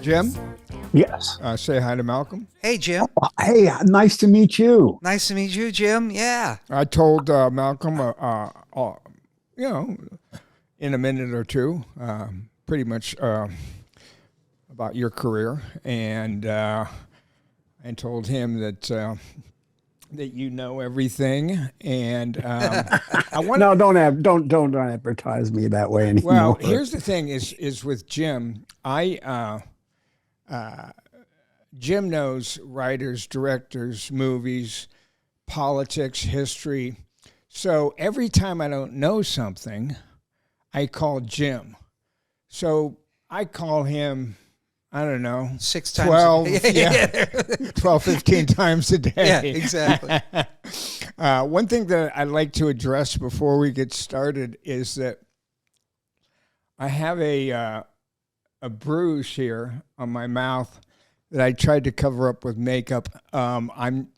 Jim, Yes. say hi to Malcolm. Hey, Jim. Hey, nice to meet you. Nice to meet you, Jim. Yeah. I told Malcolm, you know, in a minute or two, pretty much about your career, and I told him that you know everything, and I want. No, don't advertise me that way anymore. Well, here's the thing: is with Jim, Jim knows writers, directors, movies, politics, history. So every time I don't know something, I call Jim. So I call him, I don't know, 6 times 12, a day. 12, 15 times a day. Yeah, exactly. One thing that I'd like to address before we get started is that I have a bruise here on my mouth that I tried to cover up with makeup. I'm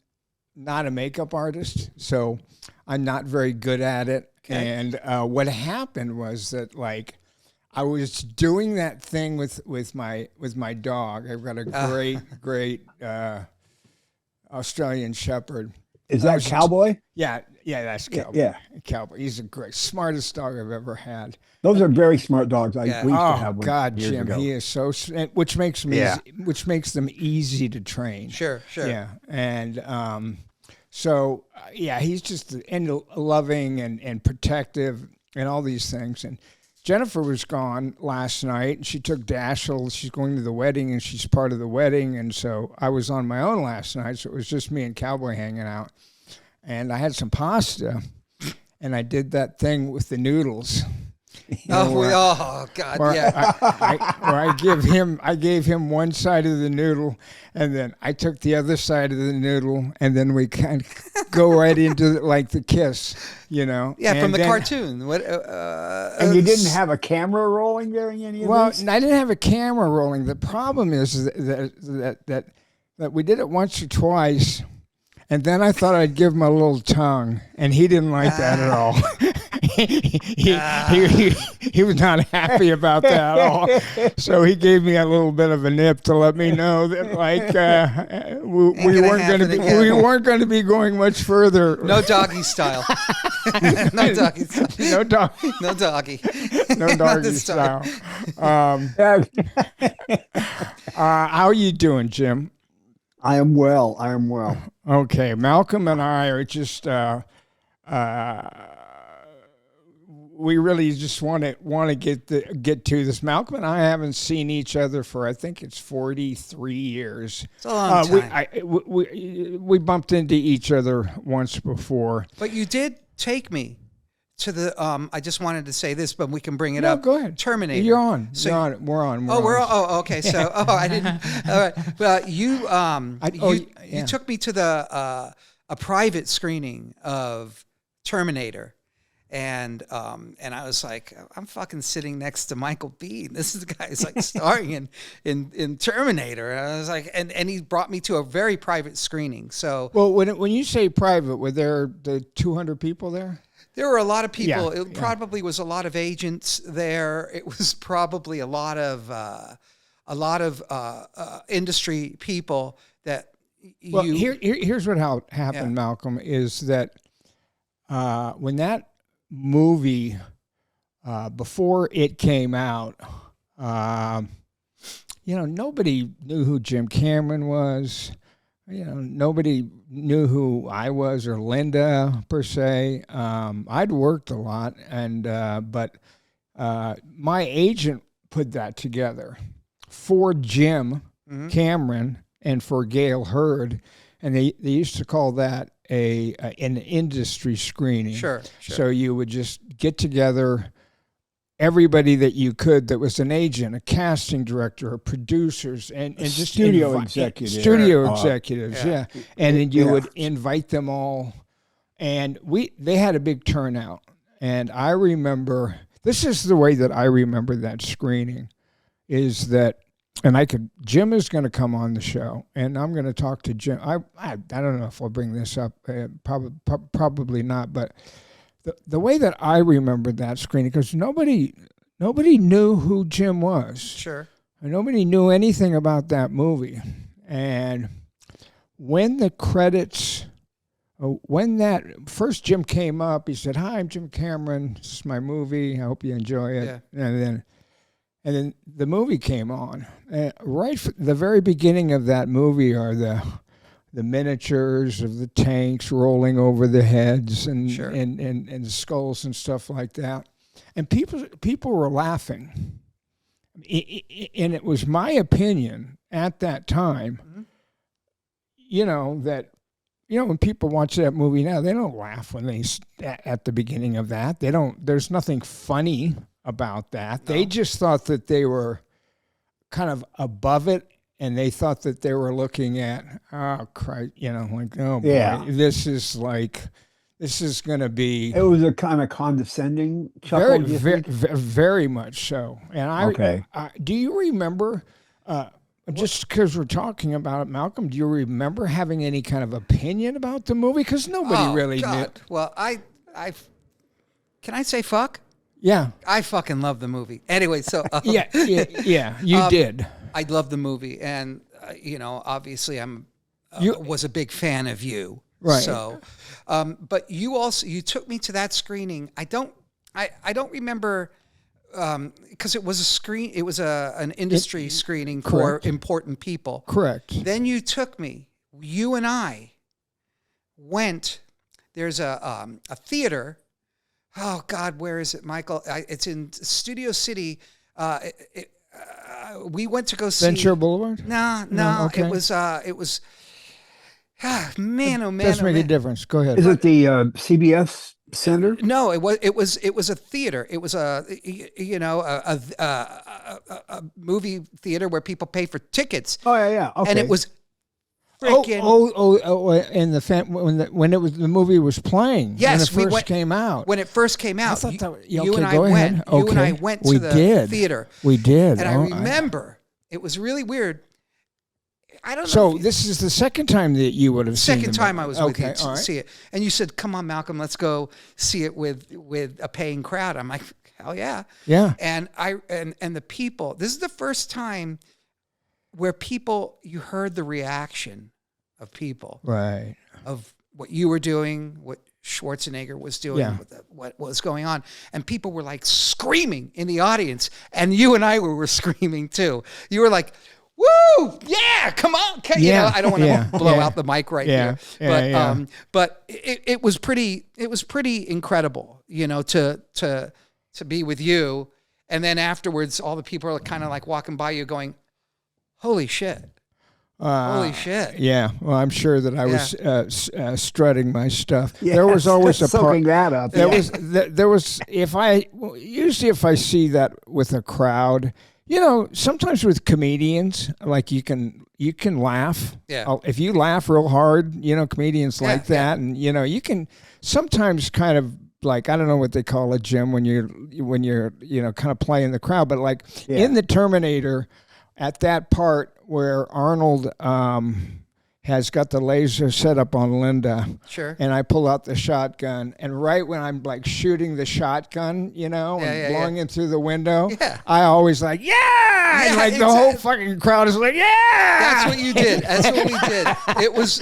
not a makeup artist, so I'm not very good at it. Okay. And what happened was that, like, I was doing that thing with my dog. I've got a great Australian Shepherd. Is that Cowboy? Yeah, that's Cowboy. Yeah. Cowboy. He's the smartest dog I've ever had. Those are very smart dogs. We used to have one. God, years Jim, ago. he is so, which makes them easy to train. Sure. Yeah, and so he's just loving and protective and all these things. And Jennifer was gone last night, and she took Dashiell. She's going to the wedding, and she's part of the wedding. And so I was on my own last night, so it was just me and Cowboy hanging out. And I had some pasta, and I did that thing with the noodles. God, yeah. I gave him one side of the noodle, and then I took the other side of the noodle, and then we kind of go right into like the kiss, you know. Yeah, and from the then, cartoon. What? And you didn't have a camera rolling during any of this? Well, I didn't have a camera rolling. The problem is that we did it once or twice, and then I thought I'd give him a little tongue, and he didn't like that at all. He was not happy about that at all. So he gave me a little bit of a nip to let me know that, like, we weren't going to be going much further. No doggy style. No doggy style. No doggy. No doggy. No doggy style. How are you doing, Jim? I am well. Okay, Malcolm and I are just we really just want to get to this. Malcolm and I haven't seen each other for, I think it's 43 years. It's a long time. We bumped into each other once before. But you did take me to the. I just wanted to say this, but we can bring it up. Go ahead. Terminator. You're on. So, You're on. We're on. Okay. So, I didn't. All right. Well, you took me to the a private screening of Terminator. And I was like, I'm fucking sitting next to Michael Biehn. This is the guy who's like starring in Terminator. And I was like, and he brought me to a very private screening. So, well, when you say private, were there the 200 people there? There were a lot of people. It probably was a lot of agents there. It was probably a lot of industry people that. Well, here's what happened, Malcolm, is that when that movie before it came out, nobody knew who Jim Cameron was. Nobody knew who I was or Linda per se. I'd worked a lot, and but my agent put that together for Jim Cameron and for Gail Hurd, and they used to call that an industry screening. Sure. So you would just get together everybody that you could that was an agent, a casting director, producers, and just studio executives. Yeah. And then you would invite them all. And they had a big turnout. And I remember, this is the way that I remember that screening, is that, and Jim is going to come on the show, and I'm going to talk to Jim. I don't know if I'll bring this up, probably not, but the way that I remember that screening, because nobody knew who Jim was. Sure. nobody knew anything about that movie. And when the credits, when that first Jim came up, he said, "Hi, I'm Jim Cameron. This is my movie. I hope you enjoy it." Yeah. And then the movie came on. Right from the very beginning of that movie are the miniatures of the tanks rolling over the heads and Sure. and skulls and stuff like that. And people were laughing. And it was my opinion at that time, that when people watch that movie now, they don't laugh when they at the beginning of that. They don't. There's nothing funny about that. No. They just thought that they were kind of above it, and they thought that they were looking at, oh Christ, like, oh boy, Yeah. this is going to be. It was a kind of condescending chuckle. Very much so. And do you remember? Just because we're talking about it, Malcolm, do you remember having any kind of opinion about the movie? Because nobody really knew. Well, I can I say fuck? Yeah. I fucking love the movie. Anyway, so yeah, you did. I love the movie, and obviously I'm was a big fan of you. Right. So, but you took me to that screening. I don't remember. Because it was an industry screening for important people. Correct. Then you and I went. There's a theater. Oh God, where is it, Michael? It's in Studio City. We went to go see Ventura Boulevard. No. Okay. It was. Man, oh man, doesn't make a difference. Go ahead. Is it the CBS Center? No, it was a theater. It was a movie theater where people pay for tickets. Oh yeah. Okay. And it was freaking. And the movie was playing. Yes, when it first came out. When it first came out, I thought that, you and I go went. ahead. You and I went to the theater. We did. And I remember it was really weird. I don't know. So this is the second time that you would have seen it. Second time I was with you to see it. And you said, "Come on, Malcolm, let's go see it with a paying crowd." I'm like, "Hell yeah." Yeah. And and the people, this is the first time where you heard the reaction of people. Right. Of what you were doing, what Schwarzenegger was doing, Yeah. what was going on. And people were like screaming in the audience. And you and I were screaming too. You were like, "Woo! Yeah, come on!" I don't want to blow out the mic right here, but it was pretty incredible, to be with you, and then afterwards, all the people are kind of like walking by you, going, "Holy shit! Holy shit!" Yeah, well, I'm sure that I was strutting my stuff. Yeah, there was always a part. soaking that up. There was if I see that with a crowd. Sometimes with comedians, like you can laugh. Yeah. If you laugh real hard, comedians like that, and you can sometimes kind of like, I don't know what they call it, Jim, when you're kind of playing the crowd, but like in the Terminator, at that part where Arnold has got the laser set up on Linda. Sure. And I pull out the shotgun, and right when I'm like shooting the shotgun, and blowing it through the window, I always like, and like the whole fucking crowd is like, That's what you did. That's what we did.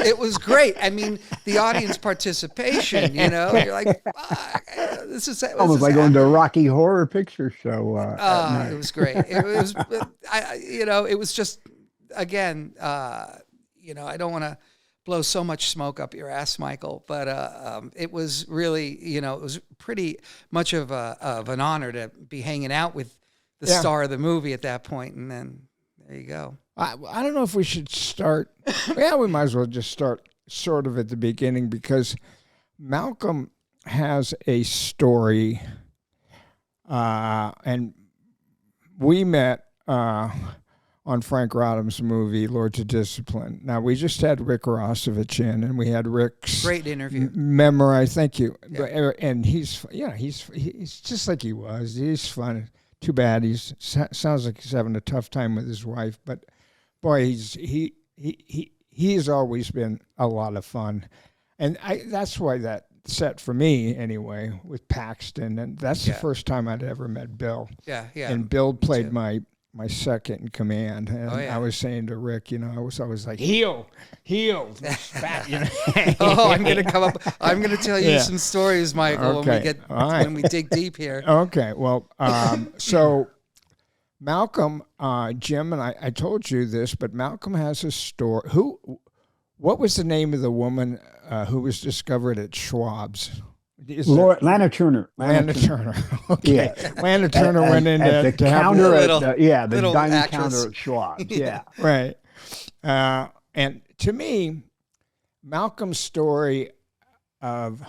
It was great. I mean, the audience participation, you're like, fuck, this is almost like going to a Rocky Horror Picture Show. It was great. It was, it was just, again, I don't want to blow so much smoke up your ass, Michael, but it was really, it was pretty much of an honor to be hanging out with the star of the movie at that point, and then there you go. I don't know if we should start. We might as well just start sort of at the beginning, because Malcolm has a story, and we met on Franc Rodham's movie, Lords of Discipline. Now, we just had Rick Rossovich in, and we had Rick's great interview. Memorized. Thank you. Yeah. And he's just like he was. He's fun. Too bad sounds like he's having a tough time with his wife, but boy, he's always been a lot of fun, and that's why that set for me anyway with Paxton, and that's the first time I'd ever met Bill. Yeah. And Bill played my my second in command, and yeah. I was saying to Rick, I was always like, heel, fat, Oh, I'm gonna tell you some stories, Michael, when we dig deep here. Okay, well, so Malcolm, Jim, and I told you this, but Malcolm has a story. What was the name of the woman who was discovered at Schwab's? Lana Turner. Lana Turner. Okay. Yeah. Lana Turner went in at the to have counter a the dining counter at Schwab's. Yeah. Right. And to me, Malcolm's story of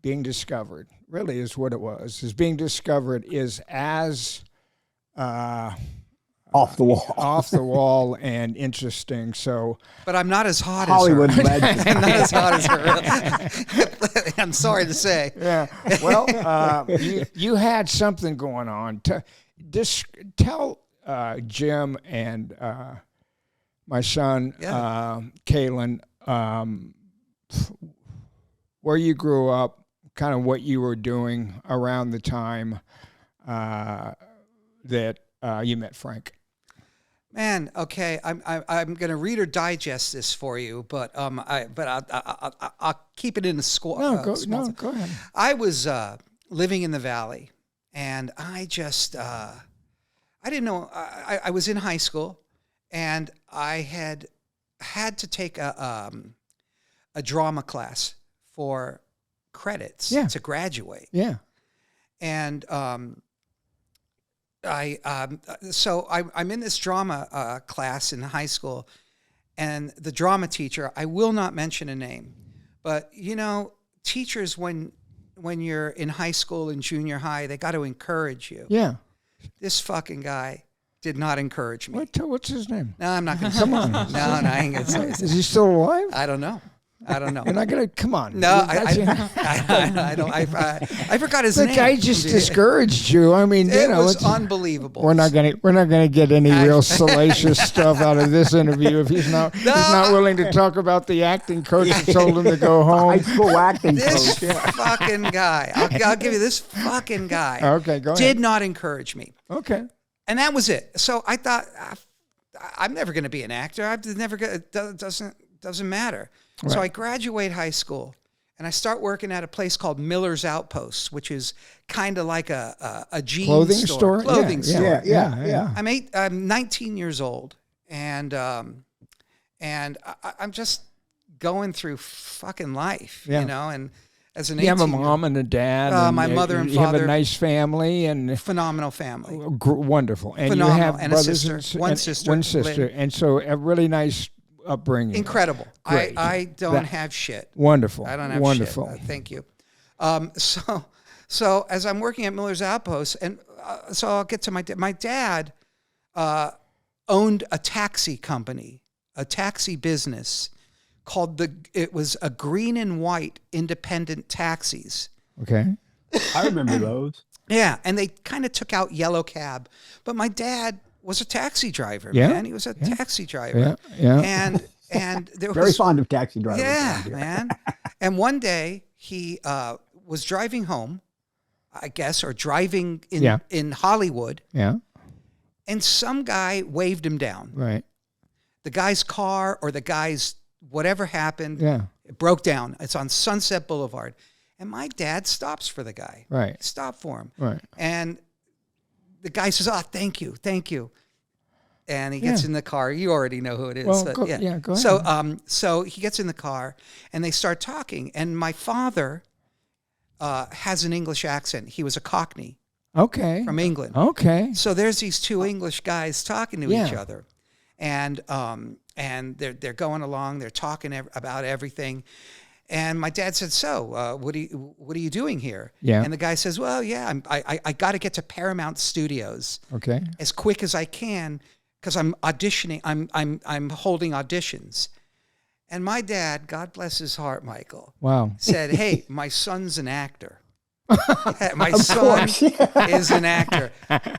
being discovered really is what it was. Is being discovered is as off the wall and interesting. So, but I'm not as hot Hollywood as her. legend. I'm not as hot as her. I'm sorry to say. Yeah. Well, you had something going on. Tell Jim and my son, Kalen, where you grew up, kind of what you were doing around the time that you met Frank. Man, okay, I'm gonna read or digest this for you, but I'll keep it in the score. Go ahead. I was living in the Valley, and I just I didn't know. I was in high school, and I had to take a drama class for credits to graduate. Yeah, and so I'm in this drama class in high school, and the drama teacher, I will not mention a name, but teachers when you're in high school and junior high, they got to encourage you. Yeah. This fucking guy did not encourage me. What's his name? No, I'm not going to. Come on. No, I ain't going to say. Is he still alive? I don't know. You're not gonna come on. No, I don't. I forgot his name. The guy just discouraged you. I mean, it was unbelievable. We're not gonna get any real salacious stuff out of this interview if he's not willing to talk about the acting coach who told him to go home. High school acting this coach. fucking guy. I'll give you this fucking guy. Okay, go ahead. Did not encourage me. Okay. And that was it. So I thought I'm never going to be an actor. It doesn't matter. Right. So I graduate high school, and I start working at a place called Miller's Outpost, which is kind of like a jeans clothing store. Clothing store. Yeah. I'm 19 years old, and I'm just going through fucking life, and as an 18-year-old. You have a mom and a dad. My mother and father. You have a nice family and phenomenal family. Wonderful. And phenomenal. You have and brothers a sister. One sister. And so a really nice upbringing. Incredible. Great. I don't have shit. Wonderful. I don't have Wonderful. shit. Thank you. So as I'm working at Miller's Outpost, and so I'll get to my dad owned a taxi company, a taxi business called it was a green and white independent taxis. Okay. I remember those. Yeah, and they kind of took out yellow cab, but my dad was a taxi driver, man. He was a taxi driver. Yeah. And there was very fond of taxi drivers. Yeah, man. And one day he was driving home, I guess, or driving in Hollywood. Yeah. And some guy waved him down. Right. The guy's car or the guy's whatever happened. Yeah. It broke down. It's on Sunset Boulevard. And my dad stops for the guy. Right. Stop for him. Right. And the guy says, thank you. And he gets in the car. You already know who it is. Well, go ahead. So he gets in the car and they start talking. And my father has an English accent. He was a Cockney. Okay. From England. Okay. So there's these two English guys talking to each other. And they're going along. They're talking about everything. And my dad said, "So, what are you doing here?" Yeah. And the guy says, "Well, yeah, I got to get to Paramount Studios, as quick as I can because I'm auditioning. I'm holding auditions." And my dad, God bless his heart, Michael, said, "Hey, my son's an actor. My son is an actor."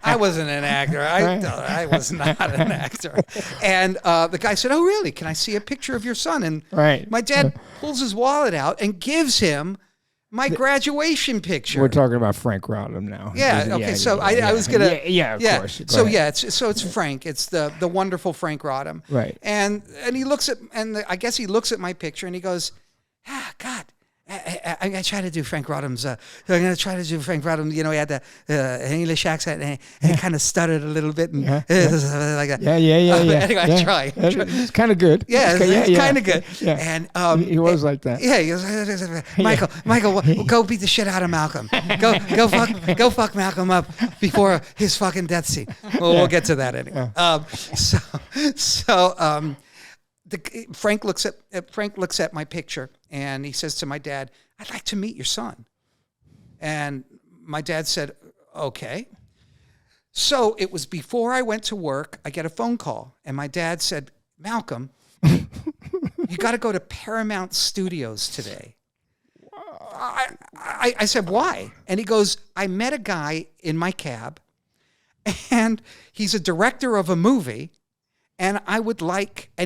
I wasn't an actor. I was not an actor. And the guy said, "Oh, really? Can I see a picture of your son?" And my dad pulls his wallet out and gives him my graduation picture. We're talking about Franc Rodham now. Yeah. Okay. So I was gonna. Yeah. Of course. Go So ahead. it's Frank. It's the wonderful Franc Rodham. Right. And he looks at I guess he looks at my picture and he goes, God. I'm gonna try to do Franc Rodham's. I'm gonna try to do Franc Rodham. You know, he had the English accent and he kind of stuttered a little bit and like that. Yeah. Anyway, I try. It's kind of good. Yeah, it's kind of good. Yeah. And he was like that. Yeah, he goes, Michael, go beat the shit out of Malcolm. Go fuck Malcolm up before his fucking death scene. Well, we'll get to that anyway. Frank looks at my picture and he says to my dad, "I'd like to meet your son." And my dad said, "Okay." So it was before I went to work. I get a phone call and my dad said, "Malcolm, you got to go to Paramount Studios today." I said, "Why?" And he goes, "I met a guy in my cab and he's a director of a movie. And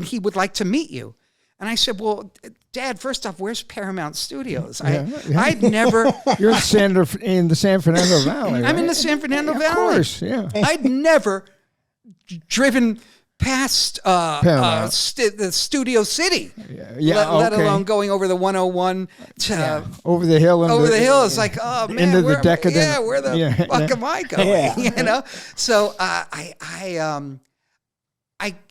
he would like to meet you." And I said, "Well, Dad, first off, where's Paramount Studios? I'd never." You're in the San Fernando Valley. I'm in right? the San Fernando Valley. Of course, yeah. I'd never driven past the Studio City. Let alone going over the 101 to over the hill. Over the hill. It's like, oh man, into the decadent. Yeah, where the fuck am I going? Yeah. You know. So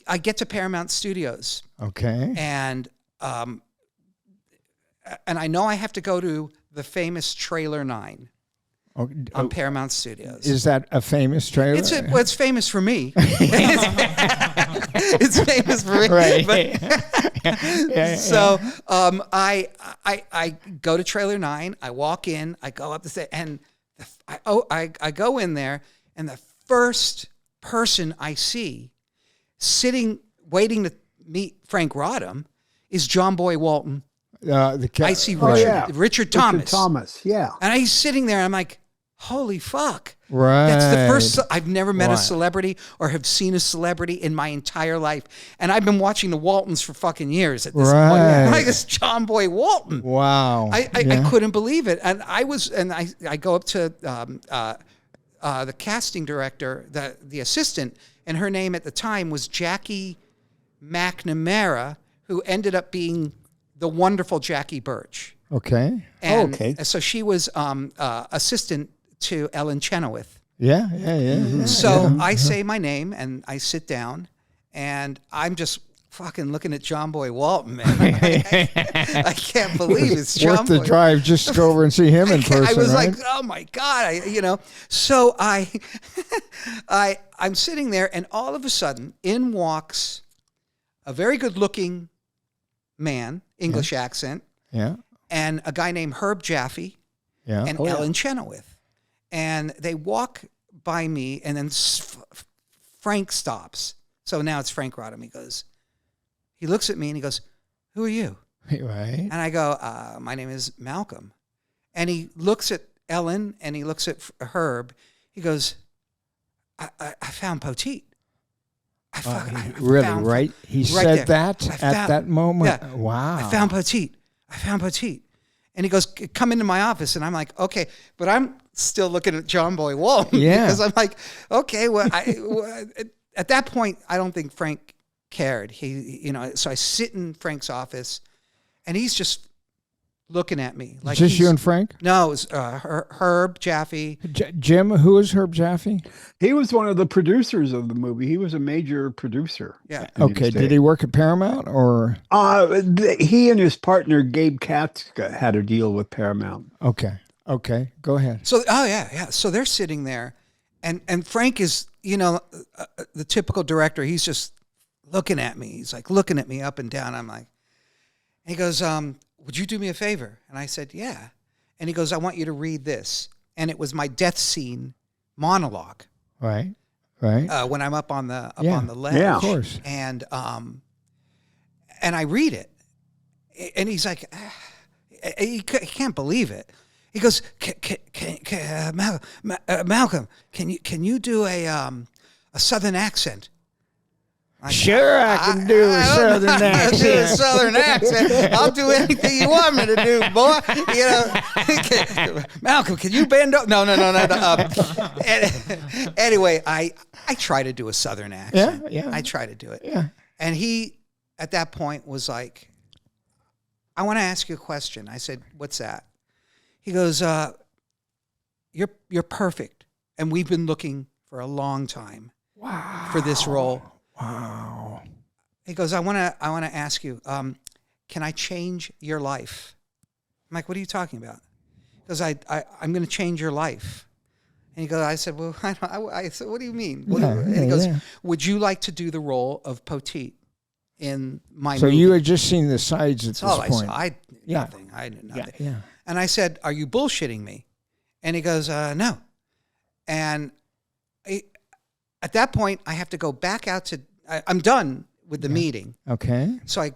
I get to Paramount Studios. Okay. And I know I have to go to the famous Trailer 9 on Paramount Studios. Is that a famous trailer? It's famous for me. It's famous for me. Right. So I go to Trailer 9. I walk in. I go up the stairs, and I go in there, and the first person I see sitting, waiting to meet Franc Rodham is John Boy Walton. I see Richard Thomas. Richard Thomas, yeah. And he's sitting there, and I'm like, holy fuck. Right. That's the first, I've never met a celebrity or have seen a celebrity in my entire life. And I've been watching the Waltons for fucking years at this point. Like, it's John Boy Walton. Wow. I couldn't believe it. And I go up to the casting director, the assistant, and her name at the time was Jackie McNamara, who ended up being the wonderful Jackie Birch. Okay. And so she was assistant to Ellen Chenoweth. Yeah. So I say my name and I sit down and I'm just fucking looking at John Boy Walton, man. I can't believe it's John Boy. Worth the drive just to go over and see him in person. I was right? like, oh my God, So I'm sitting there and all of a sudden in walks a very good looking man, English accent. Yeah. And a guy named Herb Jaffe and Ellen Chenoweth. And they walk by me and then Frank stops. So now it's Franc Rodham. He looks at me and he goes, "Who are you?" Right. And I go, "My name is Malcolm." And he looks at Ellen and he looks at Herb. He goes, I found Poteet. Right? He said that at that moment? Yeah. Wow. I found Poteet. And he goes, "Come into my office." And I'm like, okay. But I'm still looking at John Boy Walton. Yeah. Because I'm like, okay, well, at that point, I don't think Frank cared. So I sit in Frank's office and he's just looking at me. Like, just you and Frank? No, it was Herb Jaffe. Jim, who is Herb Jaffe? He was one of the producers of the movie. He was a major producer. Yeah. Okay. Did he work at Paramount or? He and his partner, Gabe Katz, had a deal with Paramount. Okay. Go ahead. So, So they're sitting there and Frank is, the typical director. He's just looking at me. He's like looking at me up and down. I'm like, he goes, "Would you do me a favor?" And I said, "Yeah." And he goes, "I want you to read this." And it was my death scene monologue. Right. When I'm up on the ledge. Yeah, of course. And I read it. And he's like, he can't believe it. He goes, Malcolm, can you do a Southern accent? Sure, I can do a southern accent. Do a southern accent. I'll do anything you want me to do, boy. Malcolm, can you bend up? No. Anyway, I try to do a southern accent. Yeah. I try to do it. Yeah. And he, at that point, was like, I want to ask you a question. I said, what's that? He goes, you're perfect. And we've been looking for a long time for this role. Wow. He goes, I want to ask you, can I change your life? I'm like, what are you talking about? He goes, I'm going to change your life. And he goes, I said, well, I said, what do you mean? And he goes, would you like to do the role of Poteet in my movie? So you had just seen the sides at this point. I knew nothing. I knew nothing. Yeah. And I said, are you bullshitting me? And he goes, no. And at that point, I have to go back out to, I'm done with the meeting. Okay. So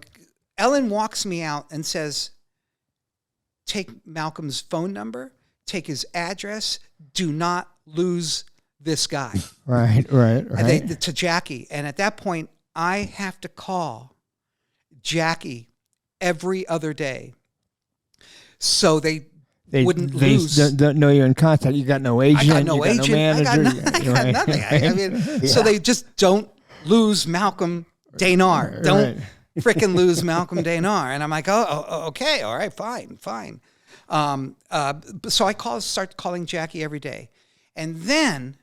Ellen walks me out and says, take Malcolm's phone number, take his address, do not lose this guy. Right. To Jackie. And at that point, I have to call Jackie every other day. So they wouldn't lose. Don't know you're in contact. You got no agent. I got no agent. No manager. I got nothing. I mean, so they just don't lose Malcolm Danare. Don't frickin' lose Malcolm Danare. And I'm like, oh, okay, all right, fine. So I start calling Jackie every day, and then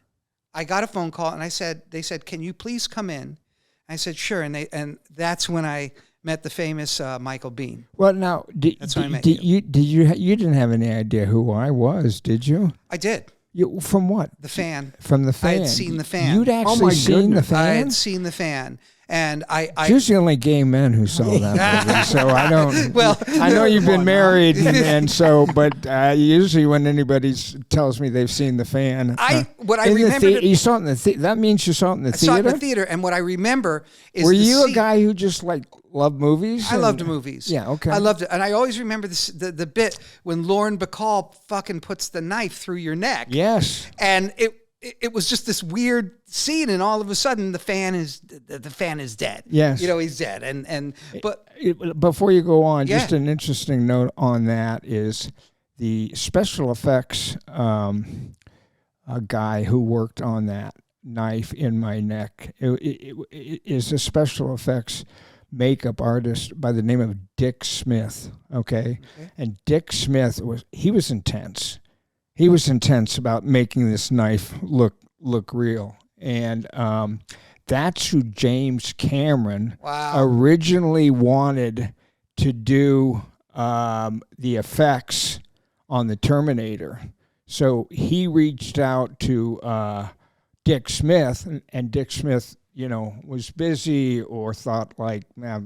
I got a phone call, and they said, can you please come in? I said, sure, and that's when I met the famous Michael Biehn. Well, now, you didn't have any idea who I was, did you? I did. From what? The Fan. From the Fan. I had seen the Fan. You'd actually seen the Fan? I had seen the Fan. And You're the only gay man who saw that movie, so I don't. Well, I know you've been married, and so, but usually when anybody tells me they've seen the Fan, I remember, you saw it in the that means you saw it in the theater. I saw it in the theater, and what I remember is, were you a guy who just loved movies? I loved movies. Yeah, okay. I loved it, and I always remember the bit when Lauren Bacall fucking puts the knife through your neck. Yes, and it was just this weird scene, and all of a sudden the fan is dead. Yes, he's dead. But before you go on, just an interesting note on that is the special effects guy who worked on that knife in my neck. It is a special effects makeup artist by the name of Dick Smith. Okay, and Dick Smith was intense. He was intense about making this knife look real. And that's who James Cameron originally wanted to do the effects on the Terminator. So he reached out to Dick Smith, and Dick Smith, was busy or thought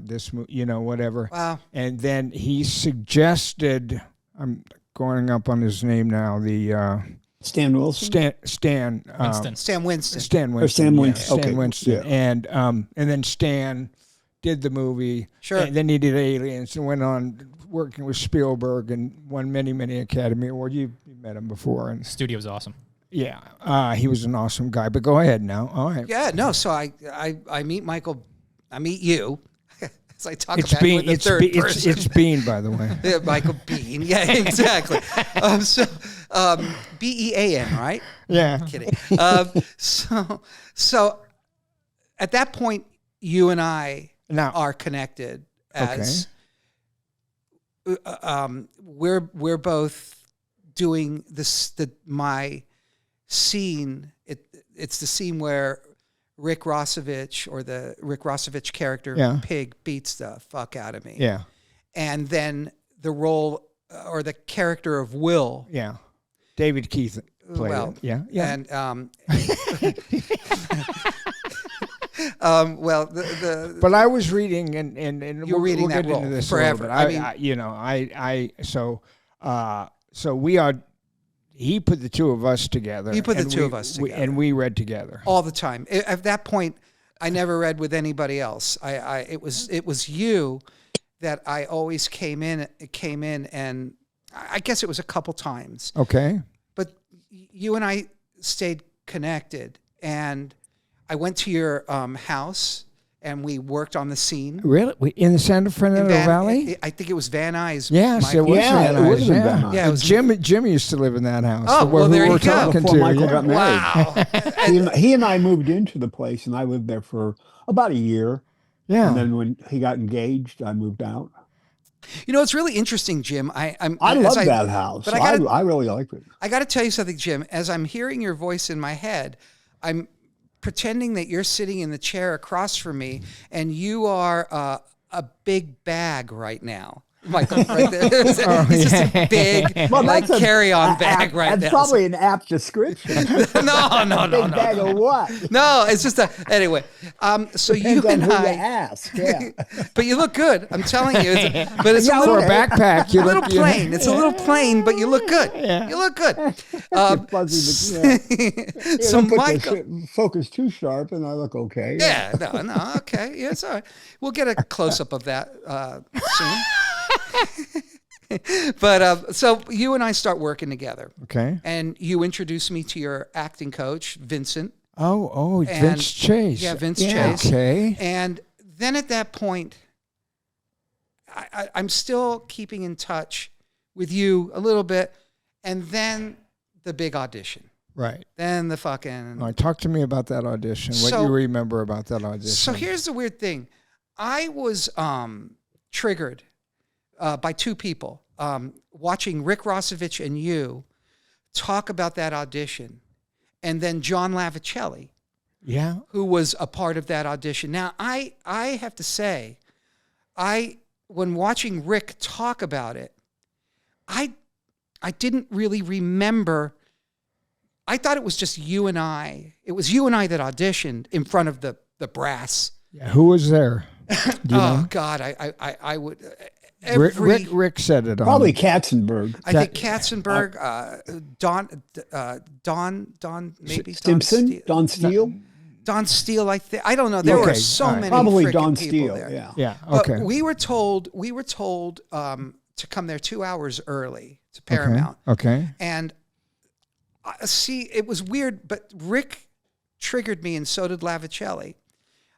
this, whatever. Wow. And then he suggested, I'm going up on his name now, the Stan Wilson? Stan Winston. Stan Winston. Stan Winston. Stan Winston. Yeah. And then Stan did the movie. Sure. And then he did Aliens and went on working with Spielberg and won many, many Academy Awards. You met him before. And studio was awesome. Yeah. He was an awesome guy. But go ahead now. All right. Yeah, no, so I meet Michael, I meet you. I talk it's about Biehn, you in the third person. It's Biehn, by the way. Yeah, Michael Biehn. Yeah, exactly. B-E-A-N, right? Yeah. I'm kidding. So at that point, you and I are connected as we're both doing my scene. It's the scene where Rick Rossovich, or the Rick Rossovich character, Pig, beats the fuck out of me. Yeah. And then the role, or the character of Will. Yeah. David Keith played it. Yeah. Yeah. And, but I was reading and you're reading we'll that get role into this forever. So we are. He put the two of us together. You put the two of us together. And we read together. All the time. At that point, I never read with anybody else. It was you that I always came in, and I guess it was a couple times. Okay. But you and I stayed connected, and I went to your house, and we worked on the scene. Really? In the San Fernando Valley? I think it was Van Nuys. Yes, it was Van Nuys. Yeah, it was Jim used to live in that house. Oh, well, there you go. Before Michael got married. Wow. He and I moved into the place, and I lived there for about a year. Yeah. And then when he got engaged, I moved out. You know, it's really interesting, Jim. I love that house. But I really liked it. I got to tell you something, Jim. As I'm hearing your voice in my head, I'm pretending that you're sitting in the chair across from me, and you are a big bag right now. Michael, right there. He's just a big, carry-on bag right now. That's probably an apt description. No. Big bag of what? No, it's just anyway. So Depends you and on who I you ask. Yeah. But you look good. I'm telling you. But it's a little backpack. A little plain. It's a little plain, but you look good. Yeah. You look good. Fuzzy, but yeah. So don't put Michael, the focus too sharp, and I look okay. yeah, no, okay, yeah, it's all right. We'll get a close up of that soon. But so you and I start working together. Okay. And you introduced me to your acting coach, Vincent. Vince Chase. Yeah, Vince Chase. Okay. And then at that point, I'm still keeping in touch with you a little bit. And then the big audition. Right. Then the fucking... All right, talk to me about that audition. What you remember about that audition. So here's the weird thing. I was triggered by two people. Watching Rick Rossovich and you talk about that audition, and then John Lavicelli, who was a part of that audition. Now, I have to say, when watching Rick talk about it, I didn't really remember. I thought it was just you and I. It was you and I that auditioned in front of the brass. Yeah, who was there? Oh God, I would. Rick said it. Probably Katzenberg. I think Katzenberg, Don, maybe Simpson, Don Steele. Don Steele, I don't know. There were so many. Probably Don people Steele. there. Yeah. Okay. But we were told to come there 2 hours early to Paramount. Okay. And see, it was weird, but Rick triggered me, and so did Lavicelli.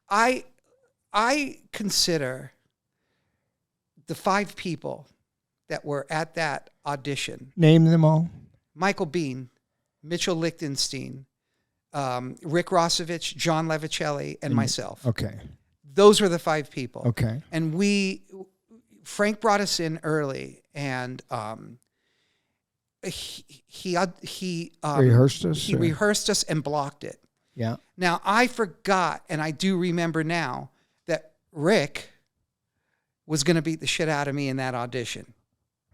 I consider the 5 people that were at that audition. Name them all. Michael Biehn, Mitchell Lichtenstein, Rick Rossovich, John Lavicelli, and myself. Okay. Those were the 5 people. Okay. And Frank brought us in early, and he rehearsed us. He rehearsed us and blocked it. Yeah. Now I forgot, and I do remember now that Rick was going to beat the shit out of me in that audition.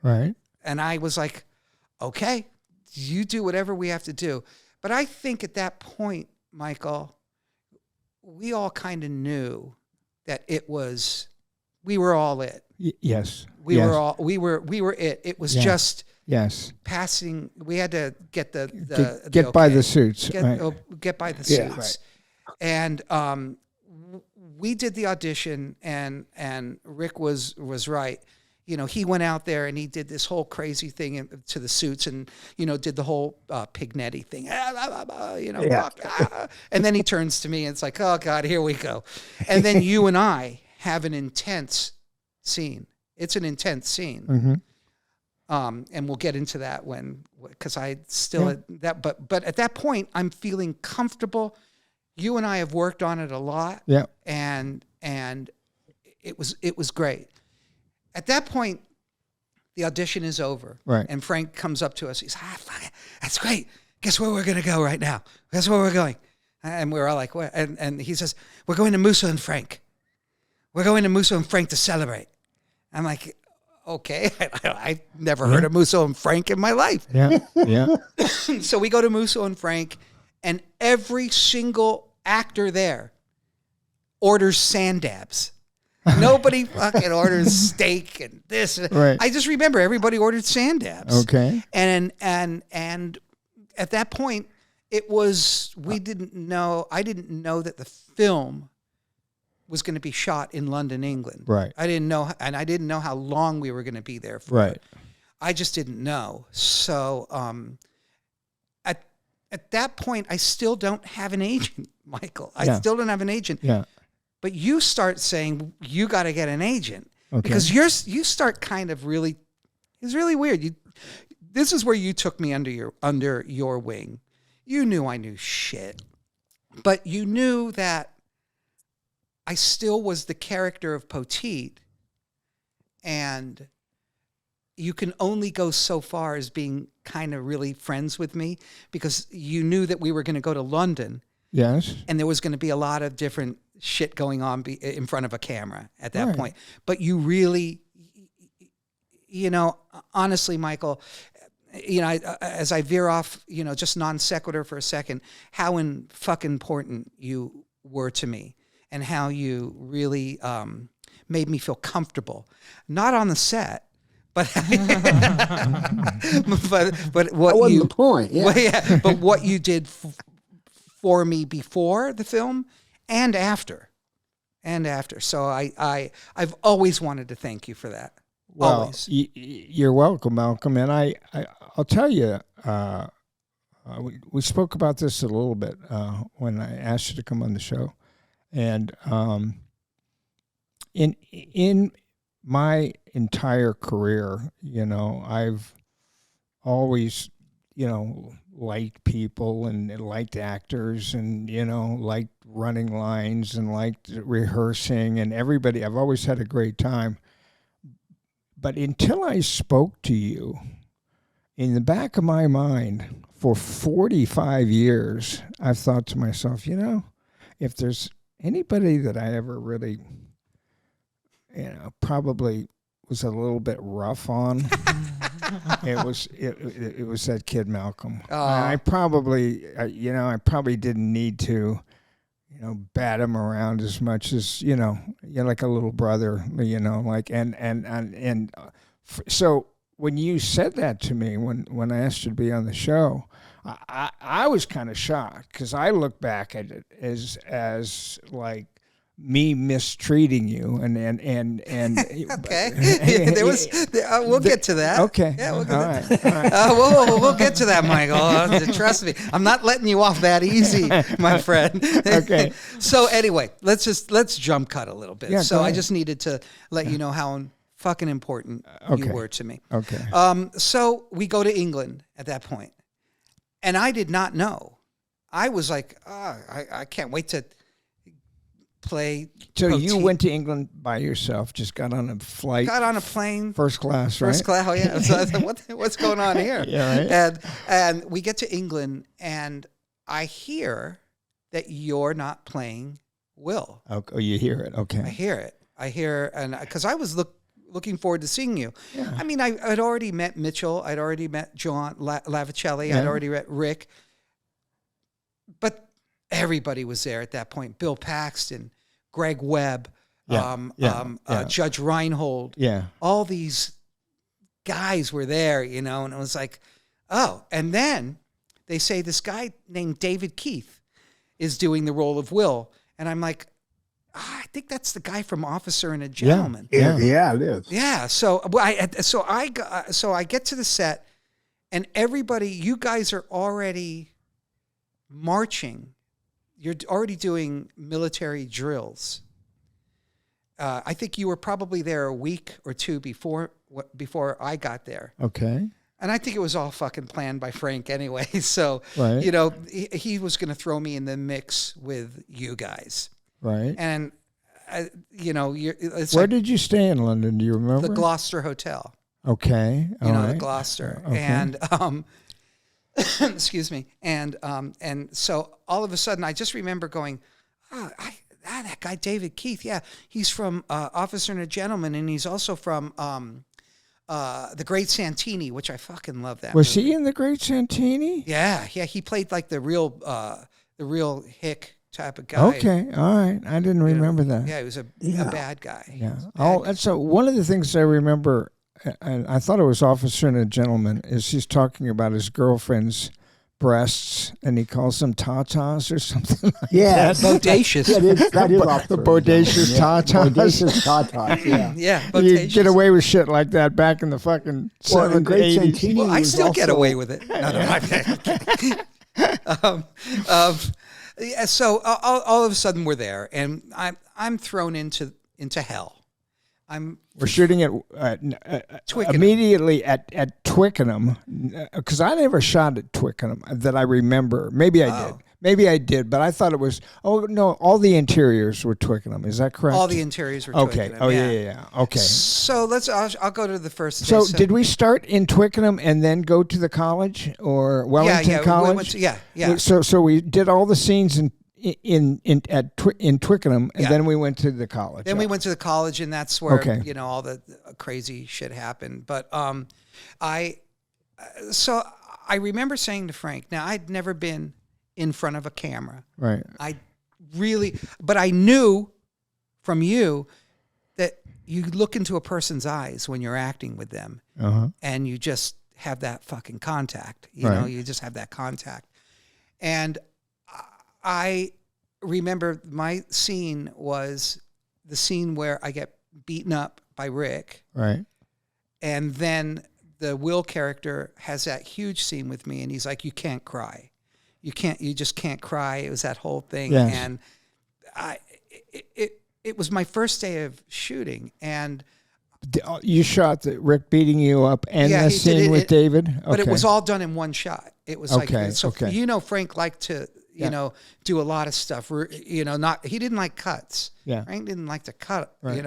Right. And I was like, okay, you do whatever we have to do. But I think at that point, Michael, we all kind of knew that we were all it. Yes. We were it. It was just passing. We had to get get by the suits. Get by the suits. Right. And we did the audition, and Rick was right. You know, he went out there and he did this whole crazy thing to the suits, and did the whole Pignetti thing. And then he turns to me and it's like, oh God, here we go. And then you and I have an intense scene. It's an intense scene. Mm-hmm. And we'll get into that because I still but at that point I'm feeling comfortable. You and I have worked on it a lot. Yeah. And it was great. At that point, the audition is over. Right. And Frank comes up to us. He's fuck it. That's great. Guess where we're gonna go right now? Guess where we're going? And we're all like, where? And he says, we're going to Musso and Frank. We're going to Musso and Frank to celebrate. I'm like, okay. I've never heard of Musso and Frank in my life. Yeah. Yeah. So we go to Musso and Frank, and every single actor there orders sand dabs. Nobody fucking orders steak and this. Right. I just remember everybody ordered sand dabs. Okay. And at that point, I didn't know that the film was going to be shot in London, England. Right. I didn't know how long we were going to be there for. Right. I just didn't know. So at that point, I still don't have an agent, Michael. I still don't have an agent. Yeah. but you start saying you got to get an agent Okay. because you start kind of really. It's really weird. This is where you took me under your wing. You knew I knew shit, but you knew that I still was the character of Poteet, and you can only go so far as being kind of really friends with me because you knew that we were going to go to London. Yes. And there was going to be a lot of different shit going on in front of a camera at that point. But you really, honestly, Michael, as I veer off, just non sequitur for a second, how fucking important you were to me and how you really made me feel comfortable, not on the set. But but what that wasn't the point. Yeah. Well, yeah. But what you did for me before the film and after. So I've always wanted to thank you for that. Well, always. You're welcome, Malcolm. And I'll tell you, we spoke about this a little bit when I asked you to come on the show, and in my entire career, I've always, liked people and liked actors and, liked running lines and liked rehearsing and everybody. I've always had a great time. But until I spoke to you, in the back of my mind, for 45 years, I've thought to myself, if there's anybody that I ever really probably was a little bit rough on. it was that kid Malcolm. I probably didn't need to, bat him around as much as you're like a little brother, so when you said that to me when I asked you to be on the show, I was kind of shocked because I look back at it as like me mistreating you and okay. We'll get to that. Okay. Yeah, we'll get to that. We'll get to that, Michael. Trust me, I'm not letting you off that easy, my friend. Okay. So anyway, let's jump cut a little bit. Yeah, so I just needed to let you know how fucking important you were to me. Okay. So we go to England at that point, and I did not know. I was like, I can't wait to play. So you went to England by yourself, just got on a flight. Got on a plane. First class, right? First class, oh yeah. So I thought, what's going on here? Yeah, right. And we get to England, and I hear that you're not playing Will. Oh, you hear it. Okay. I hear, and because I was looking forward to seeing you. Yeah. I mean, I'd already met Mitchell. I'd already met John Lavicelli. Yeah. I'd already met Rick. But everybody was there at that point. Bill Paxton, Greg Webb, Judge Reinhold. Yeah. All these guys were there, and it was like, oh. And then they say this guy named David Keith is doing the role of Will. And I'm like, I think that's the guy from Officer and a Gentleman. Yeah, it is. Yeah. So I get to the set, and everybody, you guys are already marching. You're already doing military drills. I think you were probably there a week or two before I got there. Okay. And I think it was all fucking planned by Frank anyway. So, right. He was going to throw me in the mix with you guys. Right. And, where did you stay in London? Do you remember? The Gloucester Hotel. Okay. The Gloucester. Okay. And, excuse me. And so all of a sudden I just remember going, that guy, David Keith. Yeah. He's from Officer and a Gentleman. And he's also from The Great Santini, which I fucking love that Was movie. he in The Great Santini? Yeah. Yeah. He played like the real hick type of guy. Okay. All right. I didn't remember that. Yeah. He was a bad guy. Yeah. And so one of the things I remember, and I thought it was Officer and a Gentleman, is he's talking about his girlfriend's breasts, and he calls them tatas or something like that. Bodacious. That is Officer. Bodacious tatas. Bodacious tatas, yeah. Yeah, You bodacious. get away with shit like that back in the fucking 70s, 80s. Well, I still get away with it. So all of a sudden we're there, and I'm thrown into hell. We're shooting at immediately at Twickenham, because I never shot at Twickenham that I remember. Maybe I did, but I thought it was. Oh no, all the interiors were Twickenham. Is that correct? All the interiors were okay. Twickenham. Oh yeah. Okay. So I'll go to the first. So did we start in Twickenham and then go to the college or Wellington College? Yeah. So we did all the scenes in Twickenham, and then we went to the college. Then we went to the college, and that's where all the crazy shit happened. But I remember saying to Frank, now I'd never been in front of a camera, right? But I knew from you that you look into a person's eyes when you're acting with them, and you just have that fucking contact. You know, you just have that contact, and I remember my scene was the scene where I get beaten up by Rick. Right. And then the Will character has that huge scene with me, and he's like, you can't cry. You just can't cry. It was that whole thing. Yes. And it was my first day of shooting, and you shot the Rick beating you up and the scene with David? Okay. But it was all done in one shot. It was Frank liked to do a lot of stuff. He didn't like cuts. Yeah. Frank didn't like to cut. Right.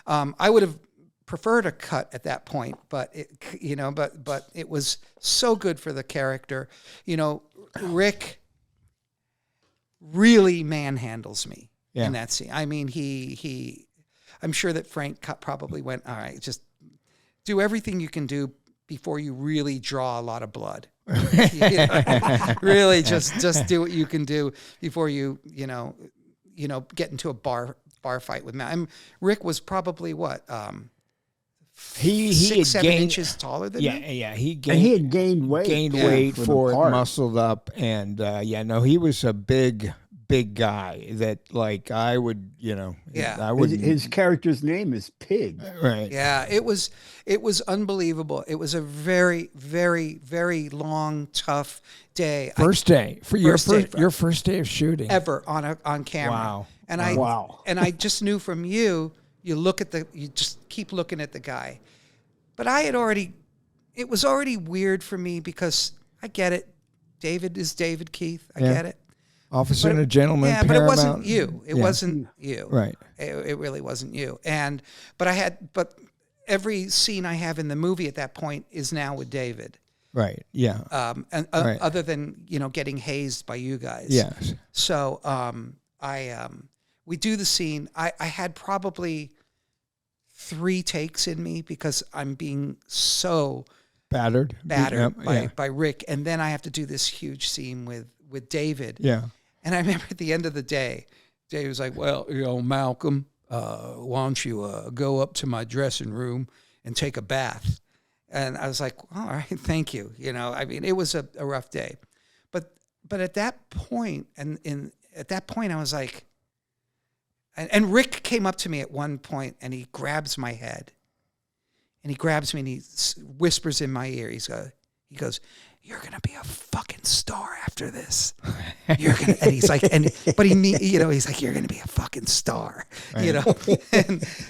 I would have preferred a cut at that point, but it was so good for the character. Rick really manhandles me in that scene. I mean, I'm sure that Frank probably went, all right, just do everything you can do before you really draw a lot of blood. Really, just do what you can do before you get into a bar fight with Matt. Rick was probably what? He 6-7 inches taller than me. Yeah. He had gained weight. Muscled up, and he was a big guy that I would, I would. His character's name is Pig. Right. Yeah, it was unbelievable. It was a very, very, very long, tough day. Your first day of shooting ever on camera. Wow. And I just knew from you just keep looking at the guy. But it was already weird for me because I get it. David is David Keith. I get it. Officer and a gentleman. Yeah, but it wasn't you. It wasn't you. Right. It really wasn't you. But every scene I have in the movie at that point is now with David. Right. Yeah. Other than getting hazed by you guys. Yes. So we do the scene. I had probably 3 takes in me because I'm being so battered by Rick, and then I have to do this huge scene with David. Yeah. And I remember at the end of the day, David was like, well, Malcolm, why don't you go up to my dressing room and take a bath? And I was like, all right, thank you. It was a rough day. But at that point, I was like, and Rick came up to me at one point and he grabs my head. And he grabs me and he whispers in my ear. He goes, you're going to be a fucking star after this. And he's like, but he's like, you're going to be a fucking star, right. And I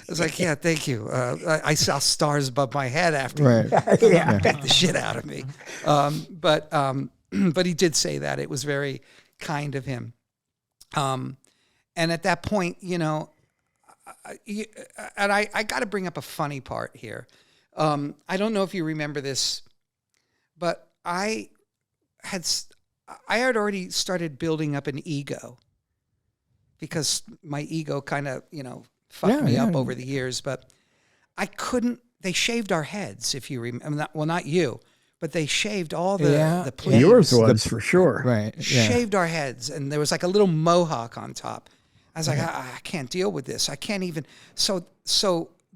was like, yeah, thank you. I saw stars above my head after right. you beat the shit out of me. But he did say that. It was very kind of him. And at that point, and I got to bring up a funny part here. I don't know if you remember this, but I had already started building up an ego because my ego kind of, fucked me up over the years, but I couldn't, they shaved our heads, if you remember, not you, but they shaved all the plebes. Yours was for sure. Right. Yeah. Shaved our heads, and there was like a little mohawk on top. I was like, I can't deal with this. I can't even. So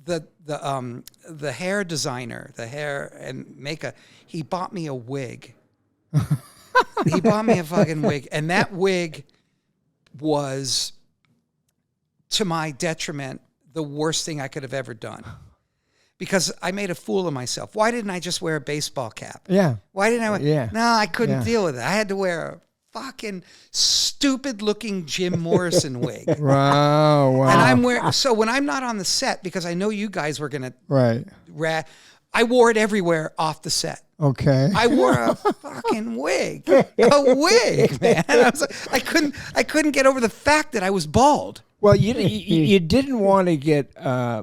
the hair designer, the hair and makeup, he bought me a wig. He bought me a fucking wig, and that wig was, to my detriment, the worst thing I could have ever done. Because I made a fool of myself. Why didn't I just wear a baseball cap? Yeah. Why didn't I? Yeah. No, I couldn't deal with it. I had to wear a fucking stupid stupid looking Jim Morrison wig. Wow. And I'm wearing, so when I'm not on the set, because I know you guys were going to, I wore it everywhere off the set. Okay. I wore a fucking wig, man. I was like, I couldn't get over the fact that I was bald. Well, you didn't want to get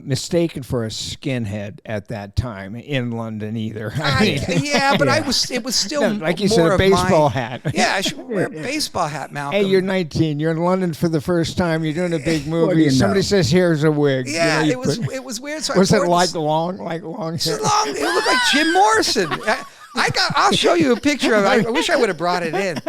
mistaken for a skinhead at that time in London either. But it was still like you more said, a of baseball hat. Yeah, I should wear a baseball hat, Malcolm. Hey, you're 19. You're in London for the first time. You're doing a big movie. Somebody says, "Here's a wig." Yeah, it was weird. So was it like long hair? It looked like Jim Morrison. I'll show you a picture of it. I wish I would have brought it in.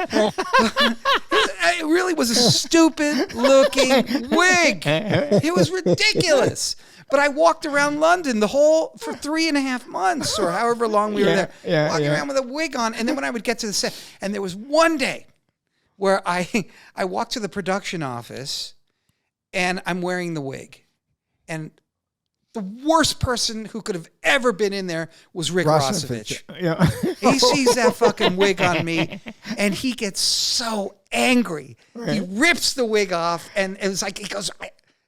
It really was a stupid looking wig. It was ridiculous. But I walked around London for 3.5 months or however long we were there, walking around with a wig on. And then when I would get to the set, and there was one day where I walked to the production office and I'm wearing the wig. And the worst person who could have ever been in there was Rick Rossovich. Yeah. He sees that fucking wig on me and he gets so angry. Right. He rips the wig off and it was like,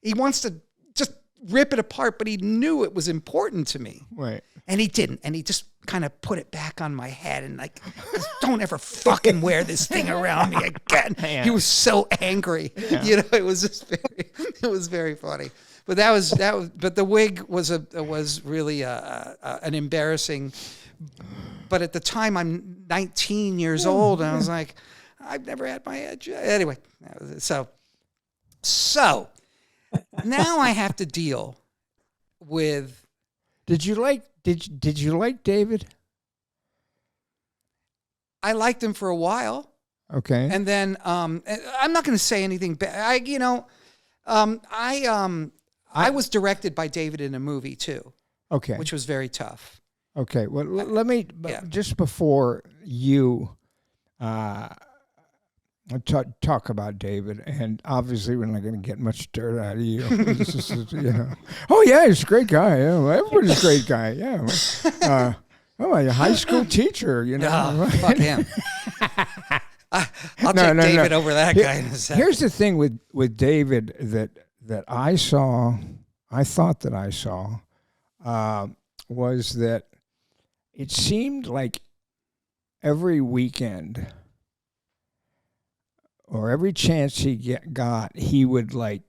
he wants to just rip it apart, but he knew it was important to me. Right. And he didn't. And he just kind of put it back on my head and like, don't ever fucking wear this thing around me again. Yeah. He was so angry. Yeah. You know, it was very funny. But but the wig was really an embarrassing. But at the time, I'm 19 years old, and I was like, I've never had my head. Anyway, so now I have to deal with. Did you like David? I liked him for a while. Okay. And then I'm not going to say anything bad. I was directed by David in a movie too. Okay. Which was very tough. Okay. Well, let me just before you talk about David, and obviously we're not going to get much dirt out of you. This is, oh yeah, he's a great guy. Yeah, everybody's a great guy. Yeah. A high school teacher. Fuck him. I'll take David over that guy in a second. Here's the thing with David that I thought that I saw, was that it seemed like every weekend or every chance he got, he would like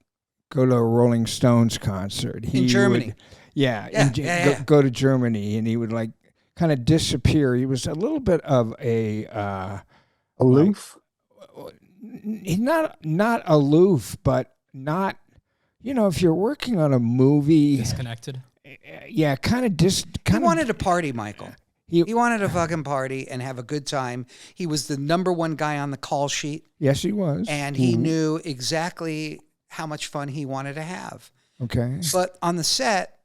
go to a Rolling Stones concert. In Germany. Go to Germany, and he would like kind of disappear. He was a little bit of a aloof. Not aloof, but not. If you're working on a movie... Disconnected? Yeah, kind of He wanted to party, Michael. He wanted to fucking party and have a good time. He was the number one guy on the call sheet. Yes, he was. And he knew exactly how much fun he wanted to have. Okay. But on the set,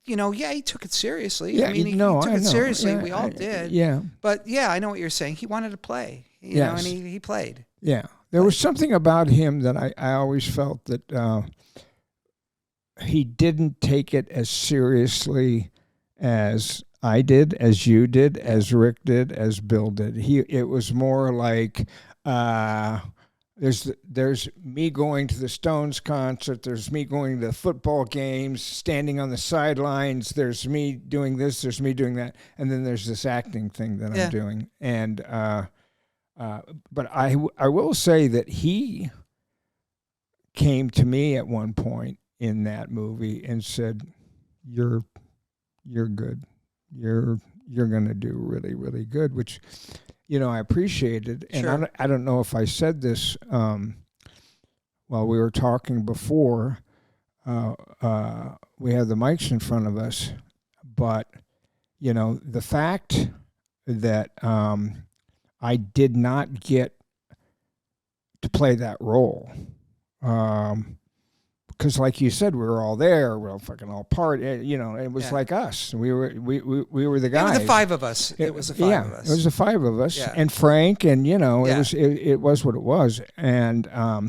he took it seriously. Yeah, he took it seriously. We all did. Yeah. But, I know what you're saying. He wanted to play, know, and he played. Yeah. There was something about him that I always felt that... he didn't take it as seriously as I did, as you did, as Rick did, as Bill did. It was more like there's me going to the Stones concert, there's me going to football games, standing on the sidelines, there's me doing this, there's me doing that, and then there's this acting thing that I'm doing. And but I will say that he came to me at one point in that movie and said, you're good. You're going to do really, really good, which, I appreciated. And sure. I don't know if I said this while we were talking before. We have the mics in front of us, but, the fact that I did not get to play that role, because, like you said, we were all there. We were all fucking all part. It was like us. We were the guys. It was the five of us. It was the five of us. It was the five of us, yeah. And Frank, and it was what it was. And I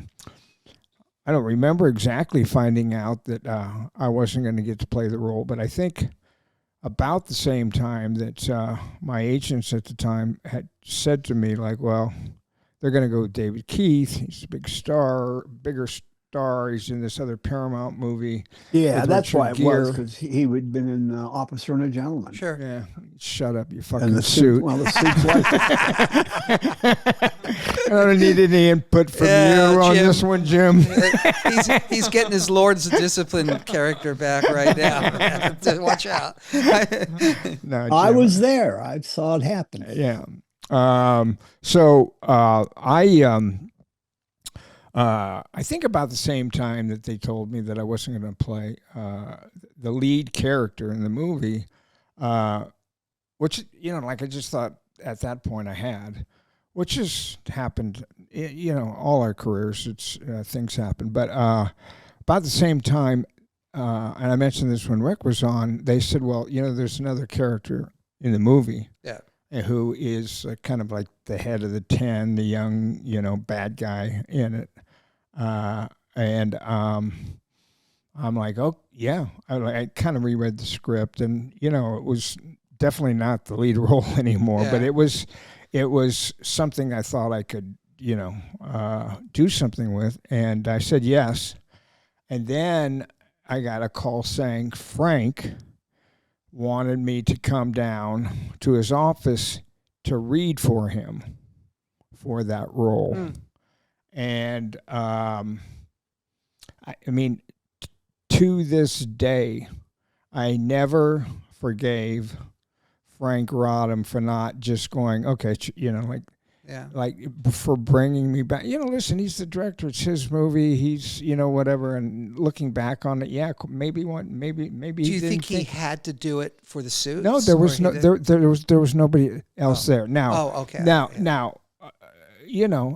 don't remember exactly finding out that I wasn't going to get to play the role, but I think about the same time that my agents at the time had said to me, like, well, they're going to go with David Keith. He's a bigger star. He's in this other Paramount movie. Yeah, that's Richard why it Gere. was, because he had been in Officer and a Gentleman. Sure. Yeah, shut up, you fucking And the suit. Well, the suit's like I don't need any input from you on Jim. this one, Jim. He's getting his Lord's Discipline character back right now. Watch out. No, I Jim. was there. I saw it happen. Yeah. I think about the same time that they told me that I wasn't going to play the lead character in the movie, which, like I just thought at that point I had, which has happened, all our careers, it's things happen. But about the same time, and I mentioned this when Rick was on, they said, well, there's another character in the movie. Yeah. Who is kind of like the head of the 10, the young, bad guy in it. And I'm like, oh, yeah. I kind of reread the script, and, it was definitely not the lead role anymore, but it was something I thought I could, do something with. And I said yes. And then I got a call saying Frank wanted me to come down to his office to read for him for that role. And I mean, to this day, I never forgave Franc Rodham for not just going, okay, like for bringing me back. Listen, he's the director. It's his movie. He's, whatever. And looking back on it, yeah, maybe. Do you think he had to do it for the suits? No, there was there was nobody else there. Now, okay. Now,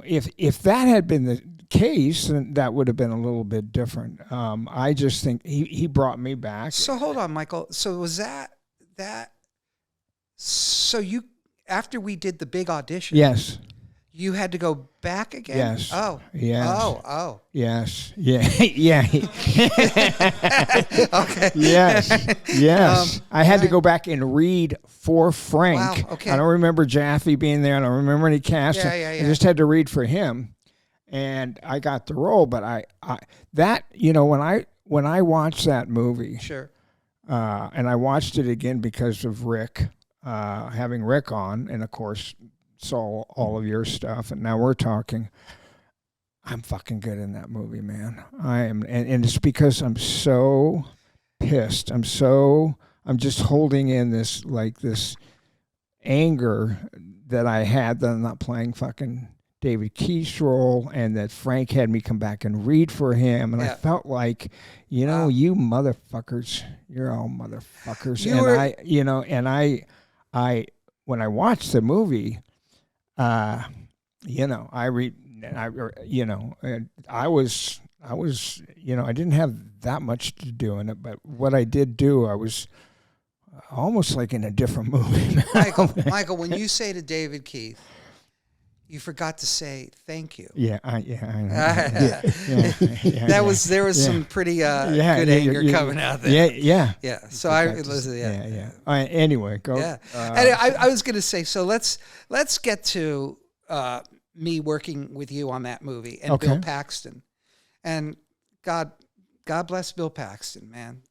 if that had been the case, then that would have been a little bit different. I just think he brought me back. So hold on, Michael. So was that? So you, after we did the big audition, Yes. you had to go back again? Yes. Oh. Yes. Oh. Yes. Yeah. Yeah. Okay. Yes. I had to go back and read for Frank. Wow, okay. I don't remember Jaffe being there. I don't remember any cast. Yeah. I just had to read for him, and I got the role. But when I watched that movie, Sure. and I watched it again because of Rick, having Rick on, and of course saw all of your stuff, and now we're talking. I'm fucking good in that movie, man. I am, and it's because I'm so pissed. I'm just holding in this anger that I had that I'm not playing fucking David Keith's role, and that Frank had me come back and read for him, and I felt like, you motherfuckers, you're all motherfuckers, I when I watched the movie, I didn't have that much to do in it, but what I did do, I was almost like in a different movie. Michael, when you say to David Keith, you forgot to say thank you. Yeah, I know. There was some pretty good anger coming out there. Yeah. So anyway, go. Yeah, and I was going to say, so let's get to me working with you on that movie and Bill Paxton, and God bless Bill Paxton, man.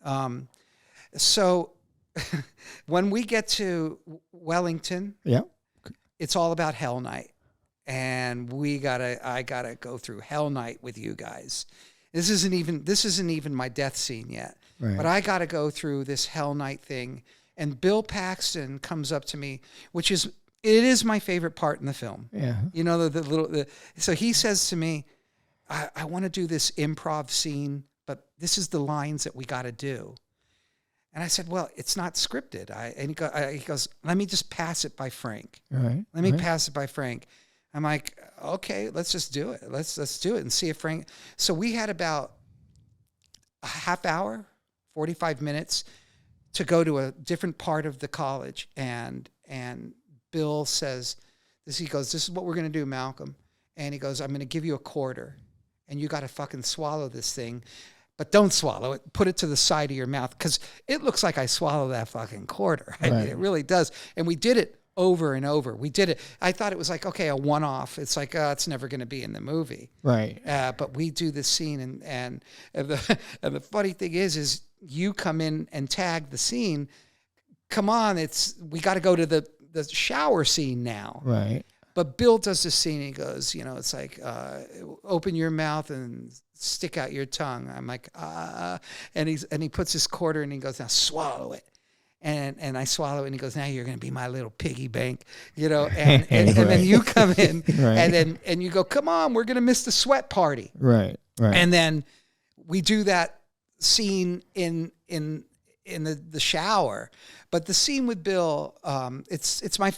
So when we get to Wellington, it's all about Hell Night. And I gotta go through Hell Night with you guys. This isn't even my death scene yet, but I gotta go through this Hell Night thing. And Bill Paxton comes up to me, it is my favorite part in the film. Yeah, so he says to me, I want to do this improv scene, but this is the lines that we got to do. And I said, well, it's not scripted. And he goes, let me just pass it by Frank. Right. Let me pass it by Frank. I'm like, okay, let's just do it. Let's do it and see if Frank. So we had about a half hour, 45 minutes to go to a different part of the college. And Bill says this, he goes, this is what we're going to do, Malcolm. And he goes, I'm going to give you a quarter and you got to fucking swallow this thing, but don't swallow it. Put it to the side of your mouth. Cause it looks like I swallow that fucking quarter. I mean, it really does. And we did it over and over. We did it. I thought it was like, okay, a one-off. It's like, it's never going to be in the movie. Right. But we do this scene, and the funny thing is you come in and tag the scene. Come on, we got to go to the shower scene now. Right. But Bill does this scene. He goes, it's like, open your mouth and stick out your tongue. I'm like, and he puts his quarter and he goes, now swallow it. And I swallow it, and he goes, now you're going to be my little piggy bank, and Right. then you come in, Right. and you go, come on, we're going to miss the sweat party. Right. Right. And then we do that scene in the shower. But the scene with Bill, it's my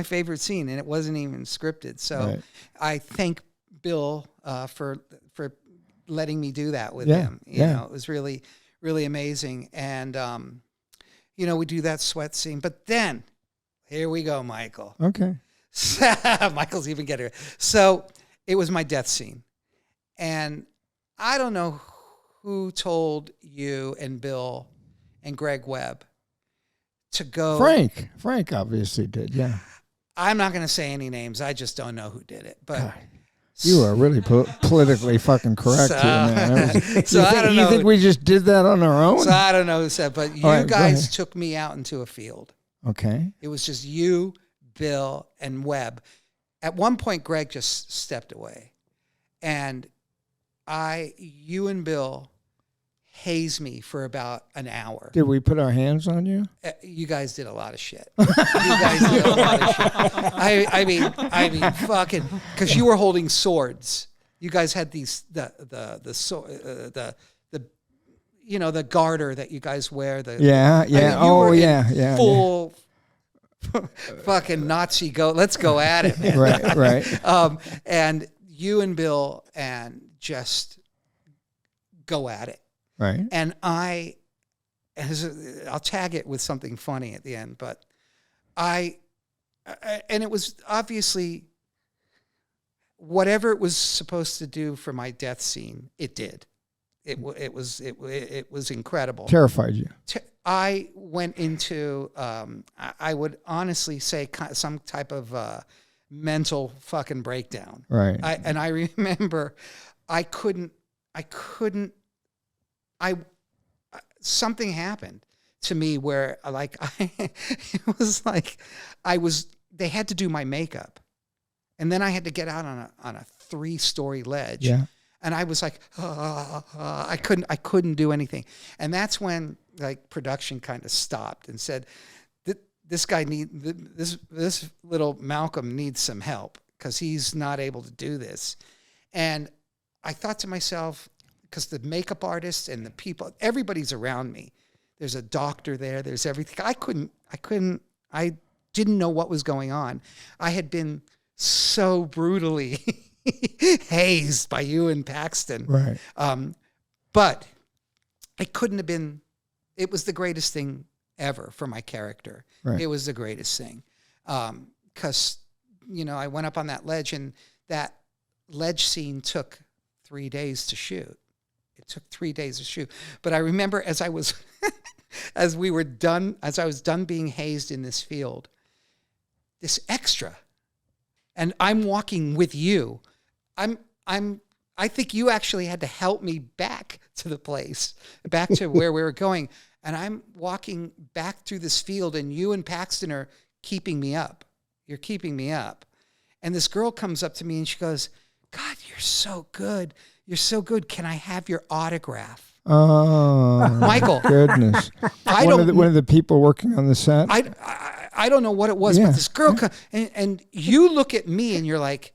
favorite scene, and it wasn't even scripted. So Right. I thank Bill for letting me do that with Yeah. him. It was really, really amazing. And we do that sweat scene. But then, here we go, Michael. Okay. Michael's even getting it. So it was my death scene. And I don't know who told you and Bill and Greg Webb to go. Frank obviously did, yeah. I'm not going to say any names. I just don't know who did it. But God, you are really politically fucking correct here, man. You think we just did that on our own? So I don't know who said, but you guys took me out into a field. Okay. It was just you, Bill, and Webb. At one point, Greg just stepped away. And you and Bill hazed me for about an hour. Did we put our hands on you? You guys did a lot of shit. I mean, fucking, because you were holding swords. You guys had these the garter that you guys wear. Full fucking Nazi go. Let's go at it, man. Right. And you and Bill and just go at it. Right. And I'll tag it with something funny at the end, but and it was obviously whatever it was supposed to do for my death scene, it did. It was incredible. Terrified you. I went into, I would honestly say some type of mental fucking breakdown. Right. I remember something happened to me where it was like they had to do my makeup, and then I had to get out on a 3-story ledge. Yeah. And I was like, I couldn't do anything. And that's when production kind of stopped and said, this little Malcolm needs some help because he's not able to do this. And I thought to myself, because the makeup artists and the people, everybody's around me. There's a doctor there. There's everything. I didn't know what was going on. I had been so brutally hazed by you and Paxton. Right. But it couldn't have been, it was the greatest thing ever for my character. Right. It was the greatest thing. Because, I went up on that ledge, and that ledge scene took 3 days to shoot. It took 3 days to shoot. But I remember as I was done being hazed in this field, this extra, and I'm walking with you. I think you actually had to help me back to the place, back to where we were going. And I'm walking back through this field, and you and Paxton are keeping me up. You're keeping me up. And this girl comes up to me and she goes, God, you're so good. You're so good. Can I have your autograph? Oh, Michael. Goodness. One of the people working on the set? I don't know what it was, but this girl comes, and you look at me and you're like,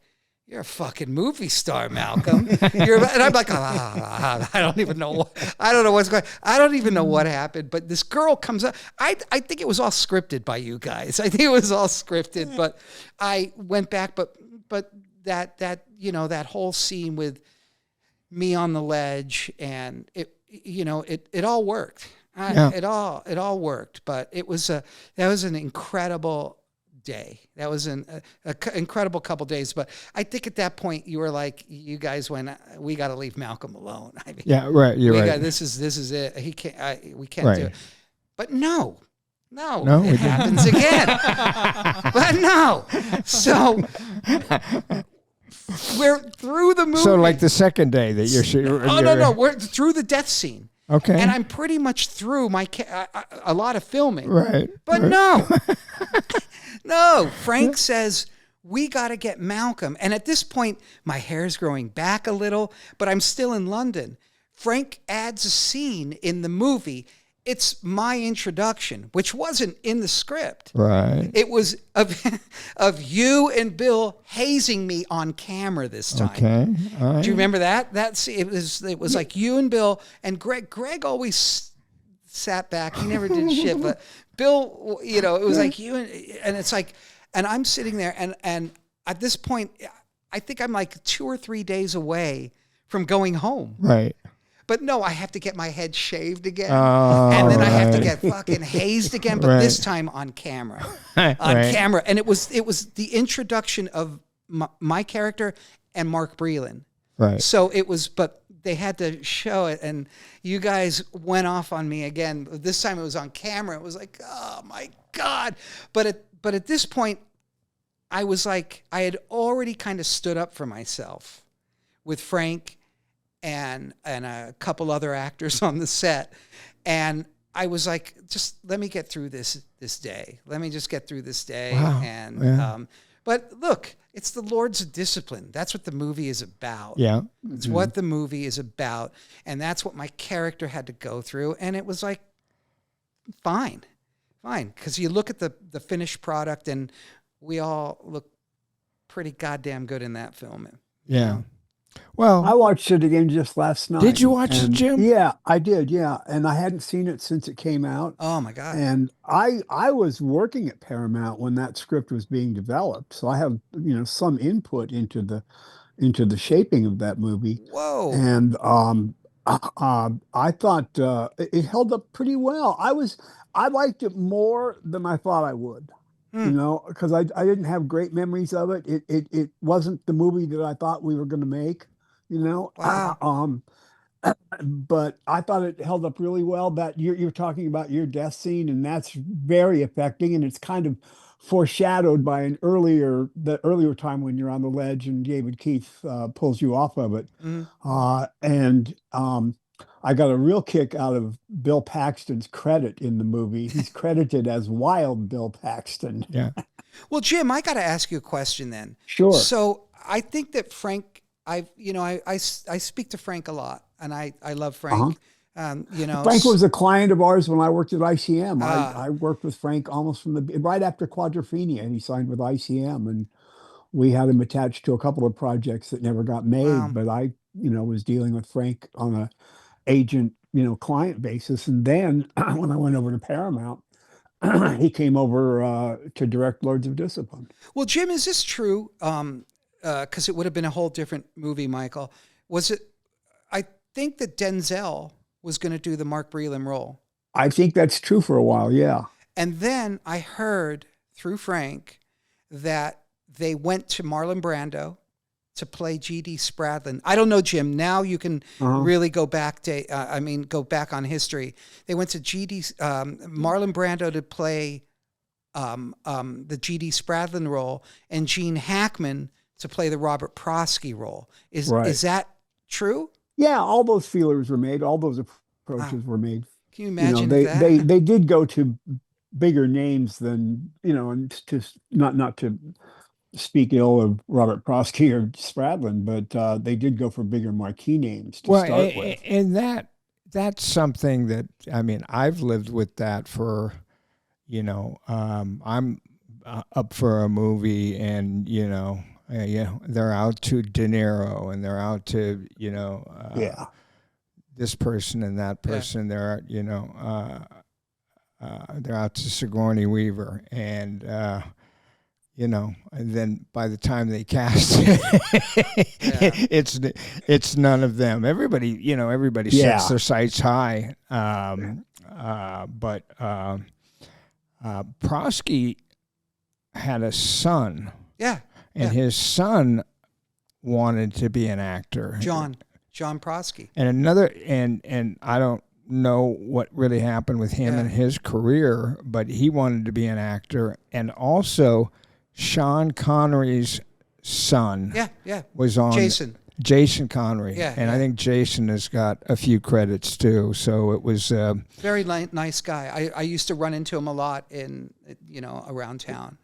you're a fucking movie star, Malcolm. And I'm like, I don't even know. I don't know what's going on. I don't even know what happened. But this girl comes up. I think it was all scripted by you guys. I think it was all scripted. But I went back. But that whole scene with me on the ledge, and it all worked. It all worked. But that was an incredible day. That was an incredible couple days. But I think at that point you were like, you guys went, we got to leave Malcolm alone. Yeah, right. You're right. This is it. We can't do it. But no, No, it happens again. But no. So we're through the movie. So like the second day that you're shooting. No. We're through the death scene. Okay. And I'm pretty much through a lot of filming. Right. But no. No. Frank says, we got to get Malcolm. And at this point, my hair's growing back a little, but I'm still in London. Frank adds a scene in the movie. It's my introduction, which wasn't in the script. Right. It was of you and Bill hazing me on camera this time. Okay. All right. Do you remember that? It was like you and Bill and Greg. Greg always sat back. He never did shit. But Bill, it was like you and it's like, and I'm sitting there and at this point, I think I'm like 2 or 3 days away from going home. Right. But no, I have to get my head shaved again. And then I have to get fucking hazed again, but this time on camera. Camera. And it was the introduction of my character and Mark Breland. Right. So it was, but they had to show it, and you guys went off on me again. This time it was on camera. It was like, oh my God. But at this point, I was like, I had already kind of stood up for myself with Frank and a couple other actors on the set. And I was like, just let me get through this day. Let me just get through this day. Wow. And, but look, it's the Lord's Discipline. That's what the movie is about. Yeah. It's what the movie is about. And that's what my character had to go through. And it was like, fine. Because you look at the finished product and we all look pretty goddamn good in that film. Yeah. Well, I watched it again just last night. Did you watch it, Jim? Yeah, I did. Yeah, and I hadn't seen it since it came out. Oh my God! And I was working at Paramount when that script was being developed, so I have some input into the shaping of that movie. Whoa! And I thought it held up pretty well. I liked it more than I thought I would. Because I didn't have great memories of it. It wasn't the movie that I thought we were going to make, Wow. But I thought it held up really well. That you're talking about your death scene, and that's very affecting, and it's kind of foreshadowed by the earlier time when you're on the ledge and David Keith pulls you off of it. I got a real kick out of Bill Paxton's credit in the movie. He's credited as Wild Bill Paxton. Yeah. Well, Jim, I got to ask you a question then. Sure. So I think that Frank, I speak to Frank a lot, and I love Frank. Frank was a client of ours when I worked at ICM. I worked with Frank almost right after Quadrophenia, and he signed with ICM, and we had him attached to a couple of projects that never got made. Wow. But I, was dealing with Frank on a agent, client basis. And then when I went over to Paramount, he came over to direct Lords of Discipline. Well, Jim, is this true? Because it would have been a whole different movie, Michael. Was it? I think that Denzel was going to do the Mark Breland role. I think that's true for a while, yeah. And then I heard through Frank that they went to Marlon Brando to play G.D. Spradlin. I don't know, Jim. Now you can really go back go back on history. They went to Marlon Brando to play the G.D. Spradlin role, and Gene Hackman to play the Robert Prosky role. Is that true? Yeah, all those feelers were made. All those approaches were made. Can you imagine that? They did go to bigger names than, and to not to speak ill of Robert Prosky or Spradlin, but they did go for bigger marquee names to start with. And that's something that, I've lived with that for, I'm up for a movie and, they're out to De Niro and they're out to, this person and that person. They're, they're out to Sigourney Weaver and and then by the time they cast it, it's none of them. Everybody sets their sights high. But Prosky had a son. Yeah. And his son wanted to be an actor. John Prosky. And another, and I don't know what really happened with him and his career, but he wanted to be an actor. And also, Sean Connery's son was on Jason Connery. And I think Jason has got a few credits too. So it was very nice guy. I used to run into him a lot in around town.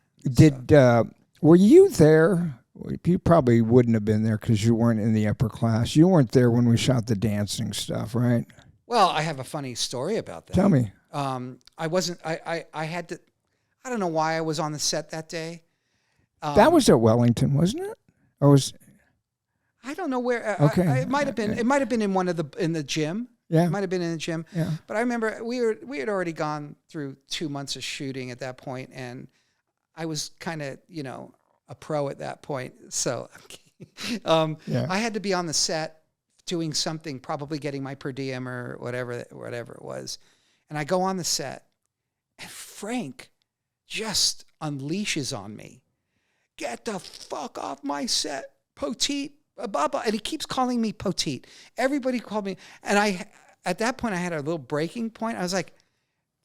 Were you there? You probably wouldn't have been there because you weren't in the upper class. You weren't there when we shot the dancing stuff, right? Well, I have a funny story about that. Tell me. I wasn't. I had to. I don't know why I was on the set that day. That was at Wellington, wasn't it? Or was? I don't know where. Okay. It might have been. It might have been in the gym. Yeah. It might have been in the gym. Yeah. But I remember we had already gone through 2 months of shooting at that point, and I was kind of a pro at that point. So I had to be on the set doing something, probably getting my per diem or whatever it was. And I go on the set, and Frank just unleashes on me. Get the fuck off my set, Poteet, blah, blah. And he keeps calling me Poteet. Everybody called me. And at that point, I had a little breaking point. I was like,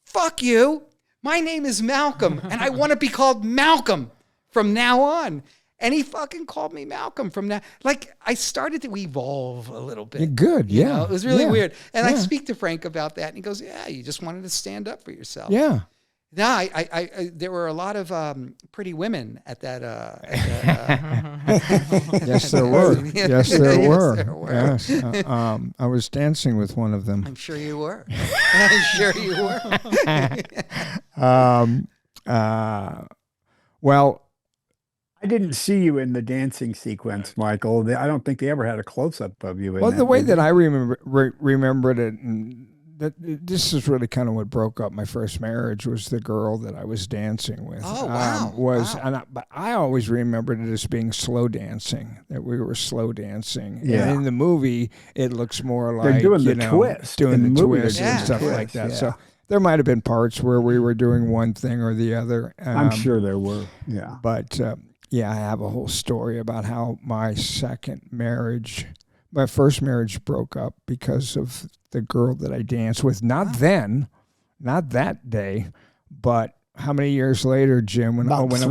fuck you. My name is Malcolm, and I want to be called Malcolm from now on. And he fucking called me Malcolm from now. Like, I started to evolve a little bit. Good, you know? It was really weird. And I speak to Frank about that, and he goes, yeah, you just wanted to stand up for yourself. Yeah. No, I there were a lot of pretty women at that. Yes, there were. Yes, there were. Yes, I was dancing with one of them. I'm sure you were. I'm sure you were. Well, I didn't see you in the dancing sequence, Michael. I don't think they ever had a close-up of you. Well, the way that I remembered it, and this is really kind of what broke up my first marriage, was the girl that I was dancing with. Oh, wow. But I always remembered it as being slow dancing, that we were slow dancing. Yeah. And in the movie, it looks more like, they're doing the twist. Doing the twist and and stuff twist, like that. yeah. So there might have been parts where we were doing one thing or the other. I'm sure there were, yeah. But, I have a whole story about how my first marriage broke up because of the girl that I danced with. Not then, not that day, but how many years later, Jim? When I was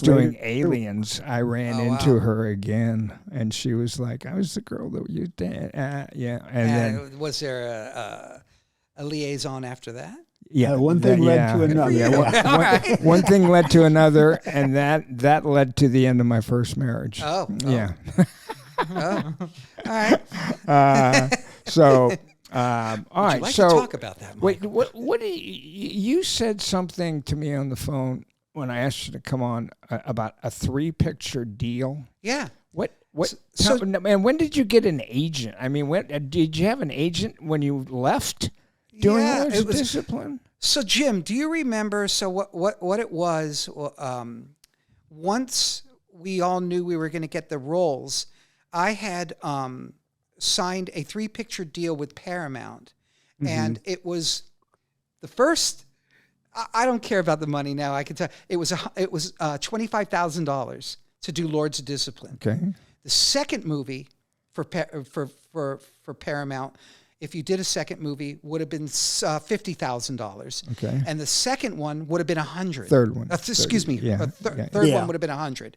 doing Aliens, I ran into her again, and she was like, "I was the girl that you danced." And then was there a liaison after that? Yeah, one thing led to another. Yeah, one thing led to another, and that led to the end of my first marriage. Oh. Yeah. Oh. All right. All Would right. you like So to talk about that, Michael? wait, what you said something to me on the phone when I asked you to come on about a 3-picture deal? Yeah. What? And when did you get an agent? I mean, when did you have an agent when you left? Doing discipline. So, Jim, do you remember? So, what it was? Once we all knew we were going to get the roles, I had signed a 3-picture deal with Paramount, and it was the first. I don't care about the money now. I can tell it was $25,000 to do Lords of Discipline. Okay. The second movie for Paramount, if you did a second movie, would have been $50,000. Okay. And the second one would have been $100,000. Third one. Excuse me. Yeah. Third one would have been $100,000.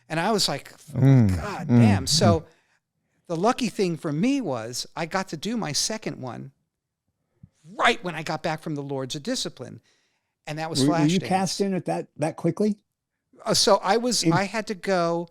And I was like, God damn. So the lucky thing for me was I got to do my second one right when I got back from the Lords of Discipline. And that was Flashdance. Were you cast in it that quickly? So I had to go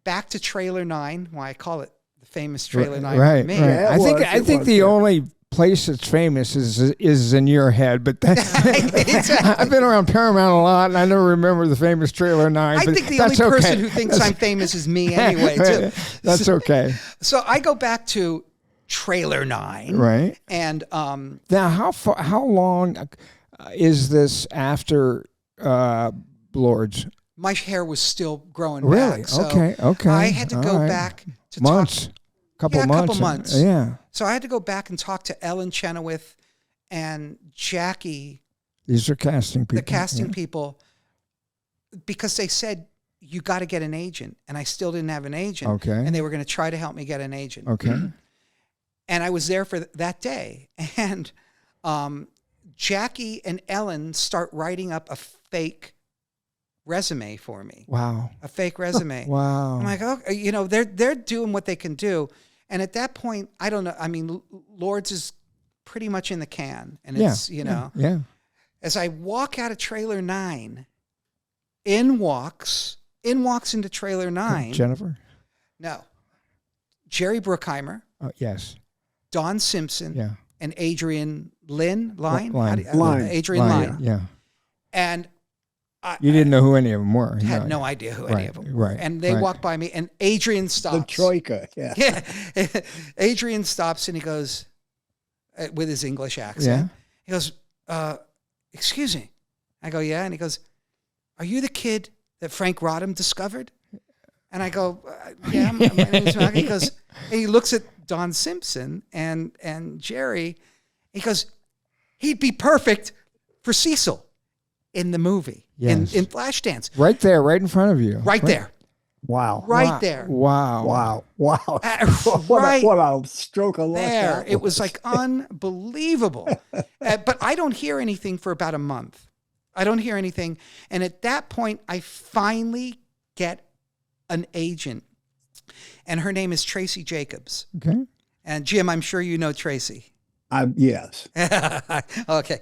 back to Trailer 9. Why I call it the famous Trailer 9. Right. For me. Right. Yeah, I think the only place that's famous is in your head, but I've been around Paramount a lot, and I never remember the famous Trailer 9. I think the only person who thinks I'm famous is me anyway, too. That's okay. So I go back to Trailer 9. Right. And now, how long is this after Lords? My hair was still growing really? back. So okay. I had to go back to months. Couple months. Yeah. So I had to go back and talk to Ellen Chenoweth and Jackie. These are casting people. The casting people, because they said, you got to get an agent. And I still didn't have an agent. Okay. And they were going to try to help me get an agent. Okay. And I was there for that day. And Jackie and Ellen start writing up a fake resume for me. Wow. A fake resume. Wow. I'm like, oh, you know, they're doing what they can do. And at that point, I don't know. I mean, Lords is pretty much in the can. And it's, you know. Yeah. As I walk out of trailer 9, in walks into trailer 9. Jennifer? No. Jerry Bruckheimer. Yes. Don Simpson. Yeah. And Adrian Line. Adrian Line. Yeah. And you didn't know who any of them were. I had no idea who any of them were. Right. And they walked by me, and Adrian stops. The Troika, yeah. Yeah. Adrian stops, and he goes, with his English accent, he goes, excuse me. I go, yeah. And he goes, are you the kid that Franc Rodham discovered? And I go, yeah, my name is Malcolm. He goes, and he looks at Don Simpson and Jerry. He goes, he'd be perfect for Cecil in the movie, in Flashdance. Right there, right in front of you. Right there. Wow. Right there. Wow. What a stroke of luck. There. It was like unbelievable. But I don't hear anything for about a month. I don't hear anything. And at that point, I finally get an agent. And her name is Tracy Jacobs. Okay. And Jim, I'm sure you know Tracy. Yes. Okay.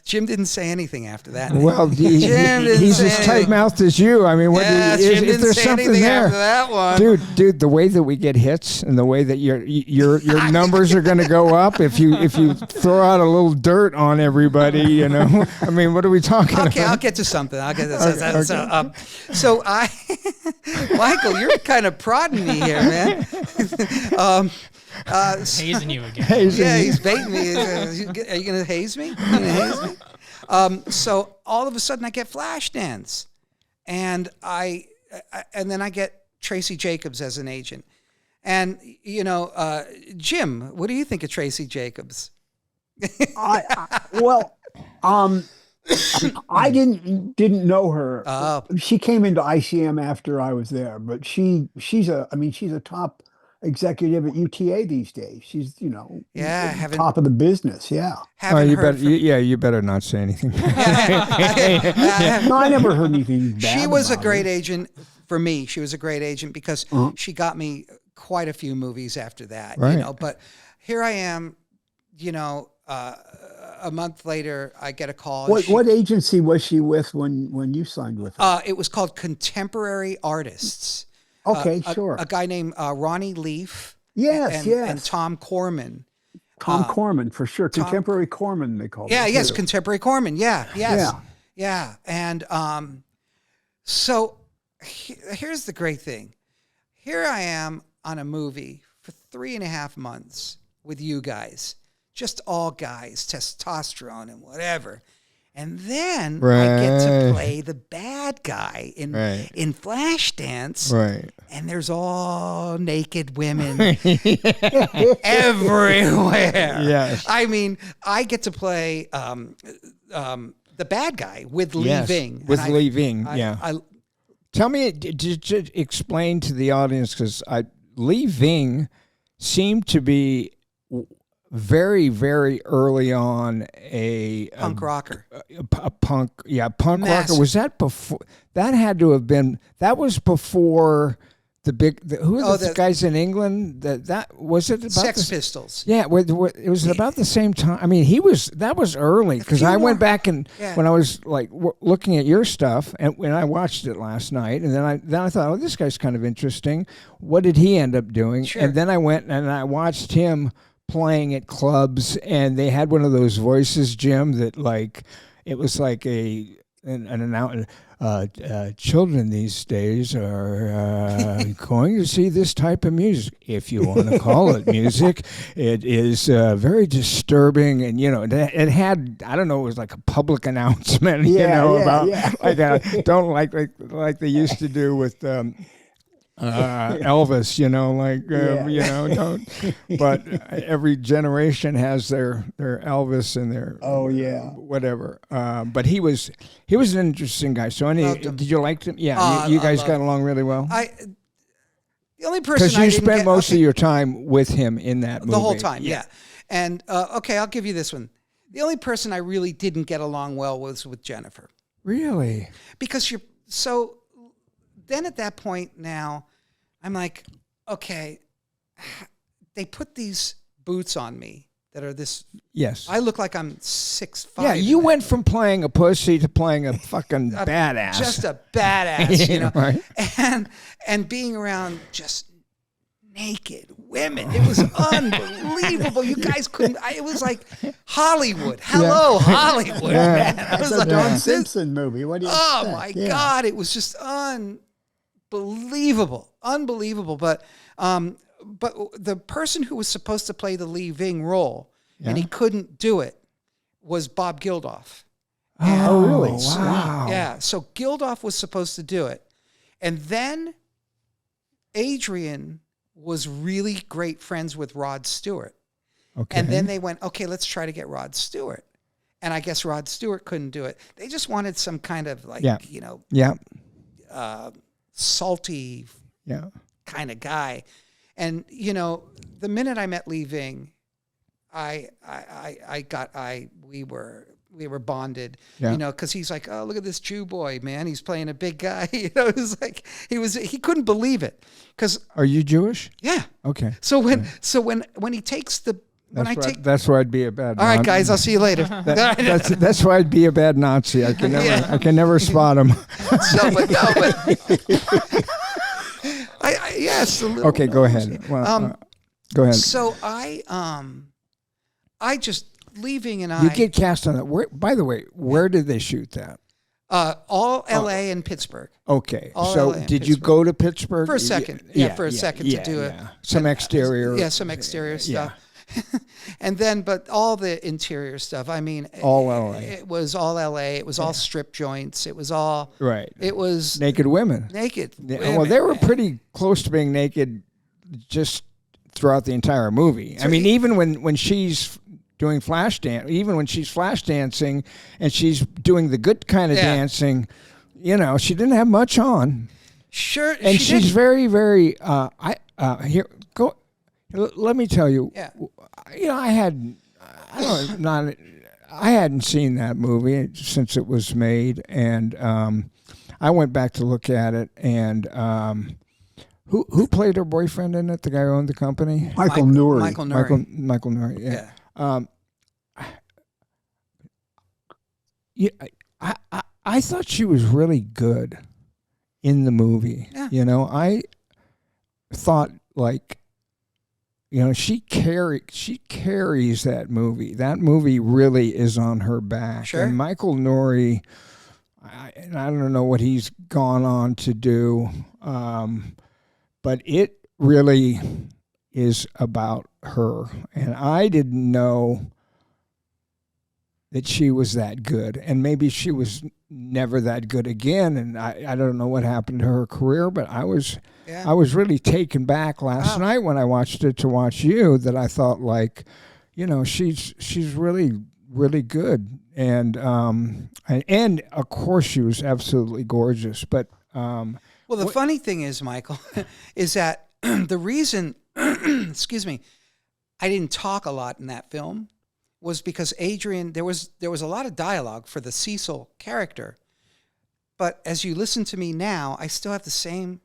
Jim didn't say anything after that. Well, he's as tight-mouthed as you. I mean, if there's something there, after that one. dude, the way that we get hits and the way that your numbers are going to go up if you throw out a little dirt on everybody, you know. I mean, what are we talking about? Okay, I'll get to something. So Michael, you're kind of prodding me here, man. Hazing you again. He's baiting me. Are you going to haze me? So all of a sudden I get Flashdance, and then I get Tracy Jacobs as an agent. And you know, Jim, what do you think of Tracy Jacobs? I didn't know her. She came into ICM after I was there, but she's a top executive at UTA these days. She's, you know, top of the business. Yeah. You better not say anything. No, I never heard anything bad. She was a great agent for me. She was a great agent because she got me quite a few movies after that. Right. You know, but here I am, you know, a month later, I get a call. What agency was she with when you signed with her? It was called Contemporary Artists. Okay, sure. A guy named Ronnie Leaf. Yes. And Tom Corman. Tom Corman, for sure. Contemporary Corman, they call it. Yes, Contemporary Corman. Yeah. And so here's the great thing. Here I am on a movie for 3.5 months with you guys. Just all guys, testosterone and whatever. And then I get to play the bad guy in Flashdance. Right. And there's all naked women everywhere. Yes. I mean, I get to play the bad guy with Lee Ving. With Lee Ving, Tell me, explain to the audience, because Lee Ving seemed to be very, very early on a punk rocker. Punk rocker. Was that before? That had to have been. That was before the big. Who are the guys in England? That was it. About Sex Pistols. Yeah, it was about the same time. I mean, that was early, because I went back and when I was like looking at your stuff, and when I watched it last night, and then I thought, oh, this guy's kind of interesting. What did he end up doing? Sure. And then I went and I watched him playing at clubs, and they had one of those voices, Jim, that like it was like an announcement. Children these days are going to see this type of music, if you want to call it music. It is very disturbing, and you know it had, I don't know, it was like a public announcement, about don't like they used to do with Elvis, you know, don't. But every generation has their Elvis and their whatever. But he was an interesting guy. So did you like him? Yeah, you guys got along really well. The only person because you spent most of your time with him in that movie. The whole time, yeah. And okay, I'll give you this one. The only person I really didn't get along well was with Jennifer. Really? Because so then at that point now, I'm like, okay, they put these boots on me that are this. Yes. I look like I'm 6'5". Yeah, you went from playing a pussy to playing a fucking badass. Just a badass, you know. Right? And being around just naked women. It was unbelievable. You guys couldn't. It was like Hollywood. Hello, Hollywood, man. It was It's a like, Don Simpson movie. What do you oh, expect? my God. It was just unbelievable. Unbelievable. But the person who was supposed to play the Lee Ving role, and he couldn't do it, was Bob Geldof. Oh, really? Wow. Yeah. So Geldof was supposed to do it. And then Adrian was really great friends with Rod Stewart. Okay. And then they went, okay, let's try to get Rod Stewart. And I guess Rod Stewart couldn't do it. They just wanted some kind of like, salty kind of guy. And, the minute I met Lee Ving, we were bonded, because he's like, oh, look at this Jew boy, man. He's playing a big guy. It was like, he couldn't believe it. Are you Jewish? Yeah. Okay. So when he takes that's why I'd be a bad. All right, guys, I'll see you later. That's why I'd be a bad Nazi. I can never spot him. Yes. Okay, go ahead. Well, go ahead. So I just leaving and you get cast on that. By the way, where did they shoot that? All L.A. and Pittsburgh. Okay. All so LA did you go to Pittsburgh? For a second. For a second to do some exterior. Some exterior stuff. And then, but all the interior stuff. I mean, all LA. It was all LA. It was all strip joints. It was all right. It was naked women. Naked. Women. Well, they were pretty close to being naked, just throughout the entire movie. So I mean, even when she's doing Flashdance, even when she's flash dancing and she's doing the good kind of dancing, she didn't have much on. Sure, and she's very, very. Here, go. Let me tell you. Yeah. I hadn't seen that movie since it was made, and I went back to look at it. And who played her boyfriend in it? The guy who owned the company, Michael Nuri. Michael Nuri. Yeah. I thought she was really good in the movie. Yeah. I thought like. She carries that movie. That movie really is on her back. Sure. And Michael Nuri, I don't know what he's gone on to do, but it really is about her. And I didn't know that she was that good. And maybe she was never that good again. And I don't know what happened to her career, but I was really taken back last night when I watched it to watch you, that I thought like, she's really, really good. And of course she was absolutely gorgeous. But the funny thing is, Michael, is that the reason, excuse me, I didn't talk a lot in that film was because Adrian, there was a lot of dialogue for the Cecil character. But as you listen to me now, I still have the same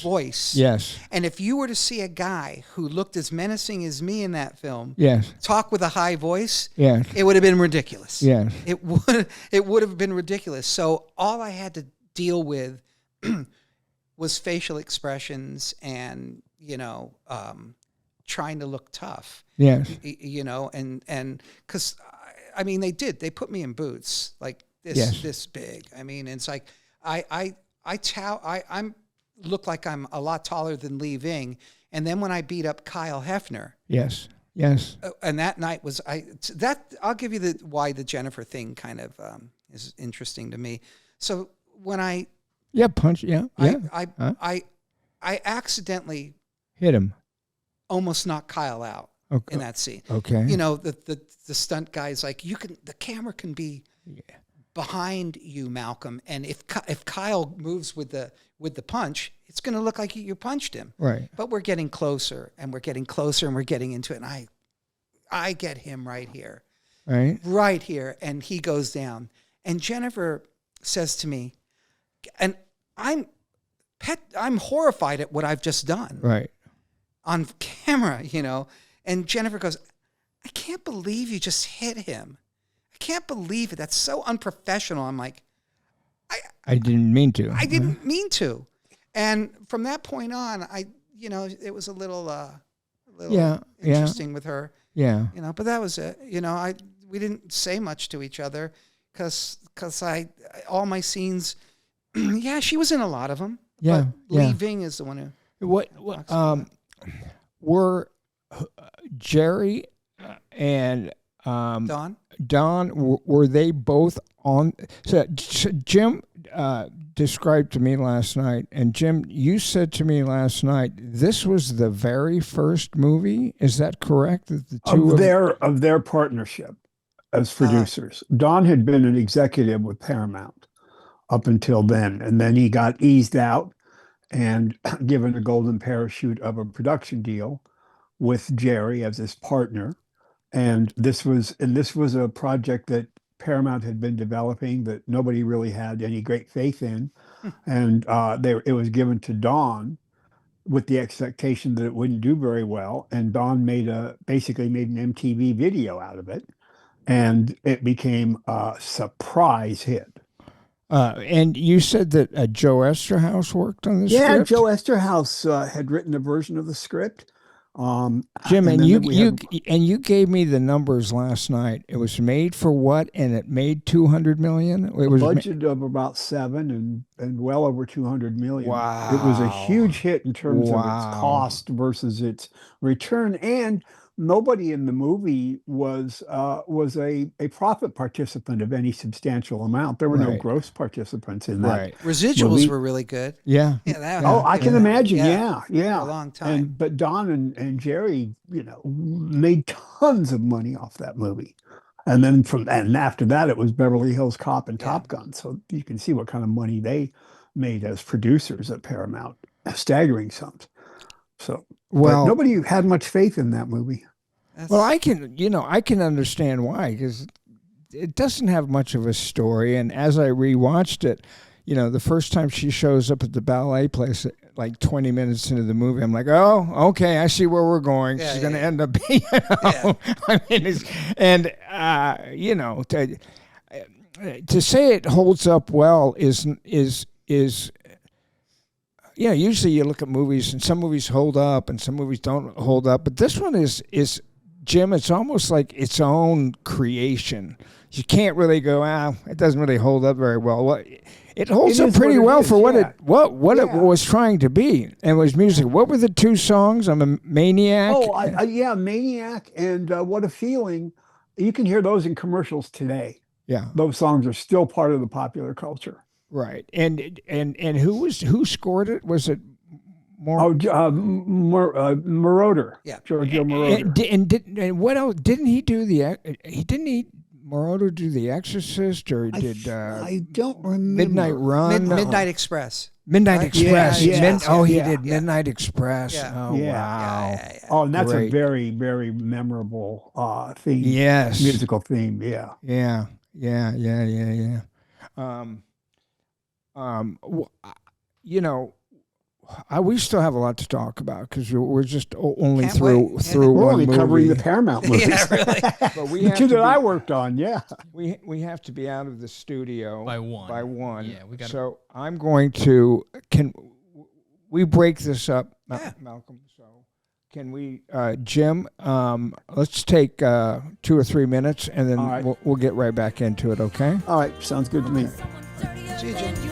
voice. Yes. And if you were to see a guy who looked as menacing as me in that film, talk with a high voice, it would have been ridiculous. Yes. It would have been ridiculous. So all I had to deal with was facial expressions and, trying to look tough. Yes. And because, I mean, they put me in boots like this big. I mean, it's like, I look like I'm a lot taller than Lee Ving. And then when I beat up Kyle Hefner. Yes. And that night was, I'll give you why the Jennifer thing kind of is interesting to me. So when I accidentally hit him, almost knocked Kyle out in that scene. Okay. The stunt guy's like, the camera can be behind you, Malcolm, and if Kyle moves with the punch, it's going to look like you punched him. Right. But we're getting closer, and we're getting closer, and we're getting into it, and I get him right here. Right here, and he goes down. And Jennifer says to me, and I'm horrified at what I've just done. Right. On camera, And Jennifer goes, I can't believe you just hit him. I can't believe it. That's so unprofessional. I'm like, I didn't mean to. I didn't mean to. And from that point on, it was a little interesting with her. Yeah. But that was it. We didn't say much to each other because all my scenes, she was in a lot of them. Yeah. But Leaving is the one who. Were Jerry and Don, were they both on? So Jim described to me last night, and Jim, you said to me last night, this was the very first movie. Is that correct? That the two of their partnership as producers. Don had been an executive with Paramount up until then, and then he got eased out and given a golden parachute of a production deal with Jerry as his partner. And this was a project that Paramount had been developing that nobody really had any great faith in. And it was given to Don with the expectation that it wouldn't do very well. And Don basically made an MTV video out of it. And it became a surprise hit. And you said that Joe Esterhaus worked on this script? Yeah, Joe Esterhaus had written a version of the script. Jim, and you gave me the numbers last night. It was made for what? And it made $200 million? It was a budget of about $7 million and well over $200 million. Wow. It was a huge hit in terms of its cost versus its return. And nobody in the movie was a profit participant of any substantial amount. There were no gross participants in that. Right. Residuals were really good. Yeah. I can imagine. Yeah. For a long time. But Don and Jerry, made tons of money off that movie. And then after that, it was Beverly Hills Cop and Top Gun. So you can see what kind of money they made as producers at Paramount. Staggering sums. So, but nobody had much faith in that movie. Well, I can understand why, because it doesn't have much of a story. And as I rewatched it, the first time she shows up at the ballet place, like 20 minutes into the movie, I'm like, oh, okay, I see where we're going. She's going to end up being, I mean, to say it holds up well is usually you look at movies and some movies hold up and some movies don't hold up, but this one is Jim, it's almost like its own creation. You can't really go, it doesn't really hold up very well. Well, it holds up pretty well for what it was trying to be, and was music. What were the two songs? I'm a Maniac. Maniac and What a Feeling. You can hear those in commercials today. Yeah, those songs are still part of the popular culture. Right, and who scored it? Was it? Moroder. Yeah, Giorgio Moroder. And what else? Didn't he do Moroder do The Exorcist, or did I don't remember. Midnight Run? Midnight Express. Midnight Express. He did Midnight Express. Yeah. Oh, wow. Yeah. Oh, and that's a very, very memorable theme. Yes. Musical theme. Yeah. Yeah. We still have a lot to talk about because we're just only through we're one only movie. Covering the Paramount movies. Yeah, really. But the two that I worked on, we have to be out of the studio by one. Yeah, we got. So I'm going to. Can we break this up, Malcolm? So can we, Jim? Let's take 2 or 3 minutes, and then we'll get right back into it. Okay. All right. Sounds good to me. See you, Jim.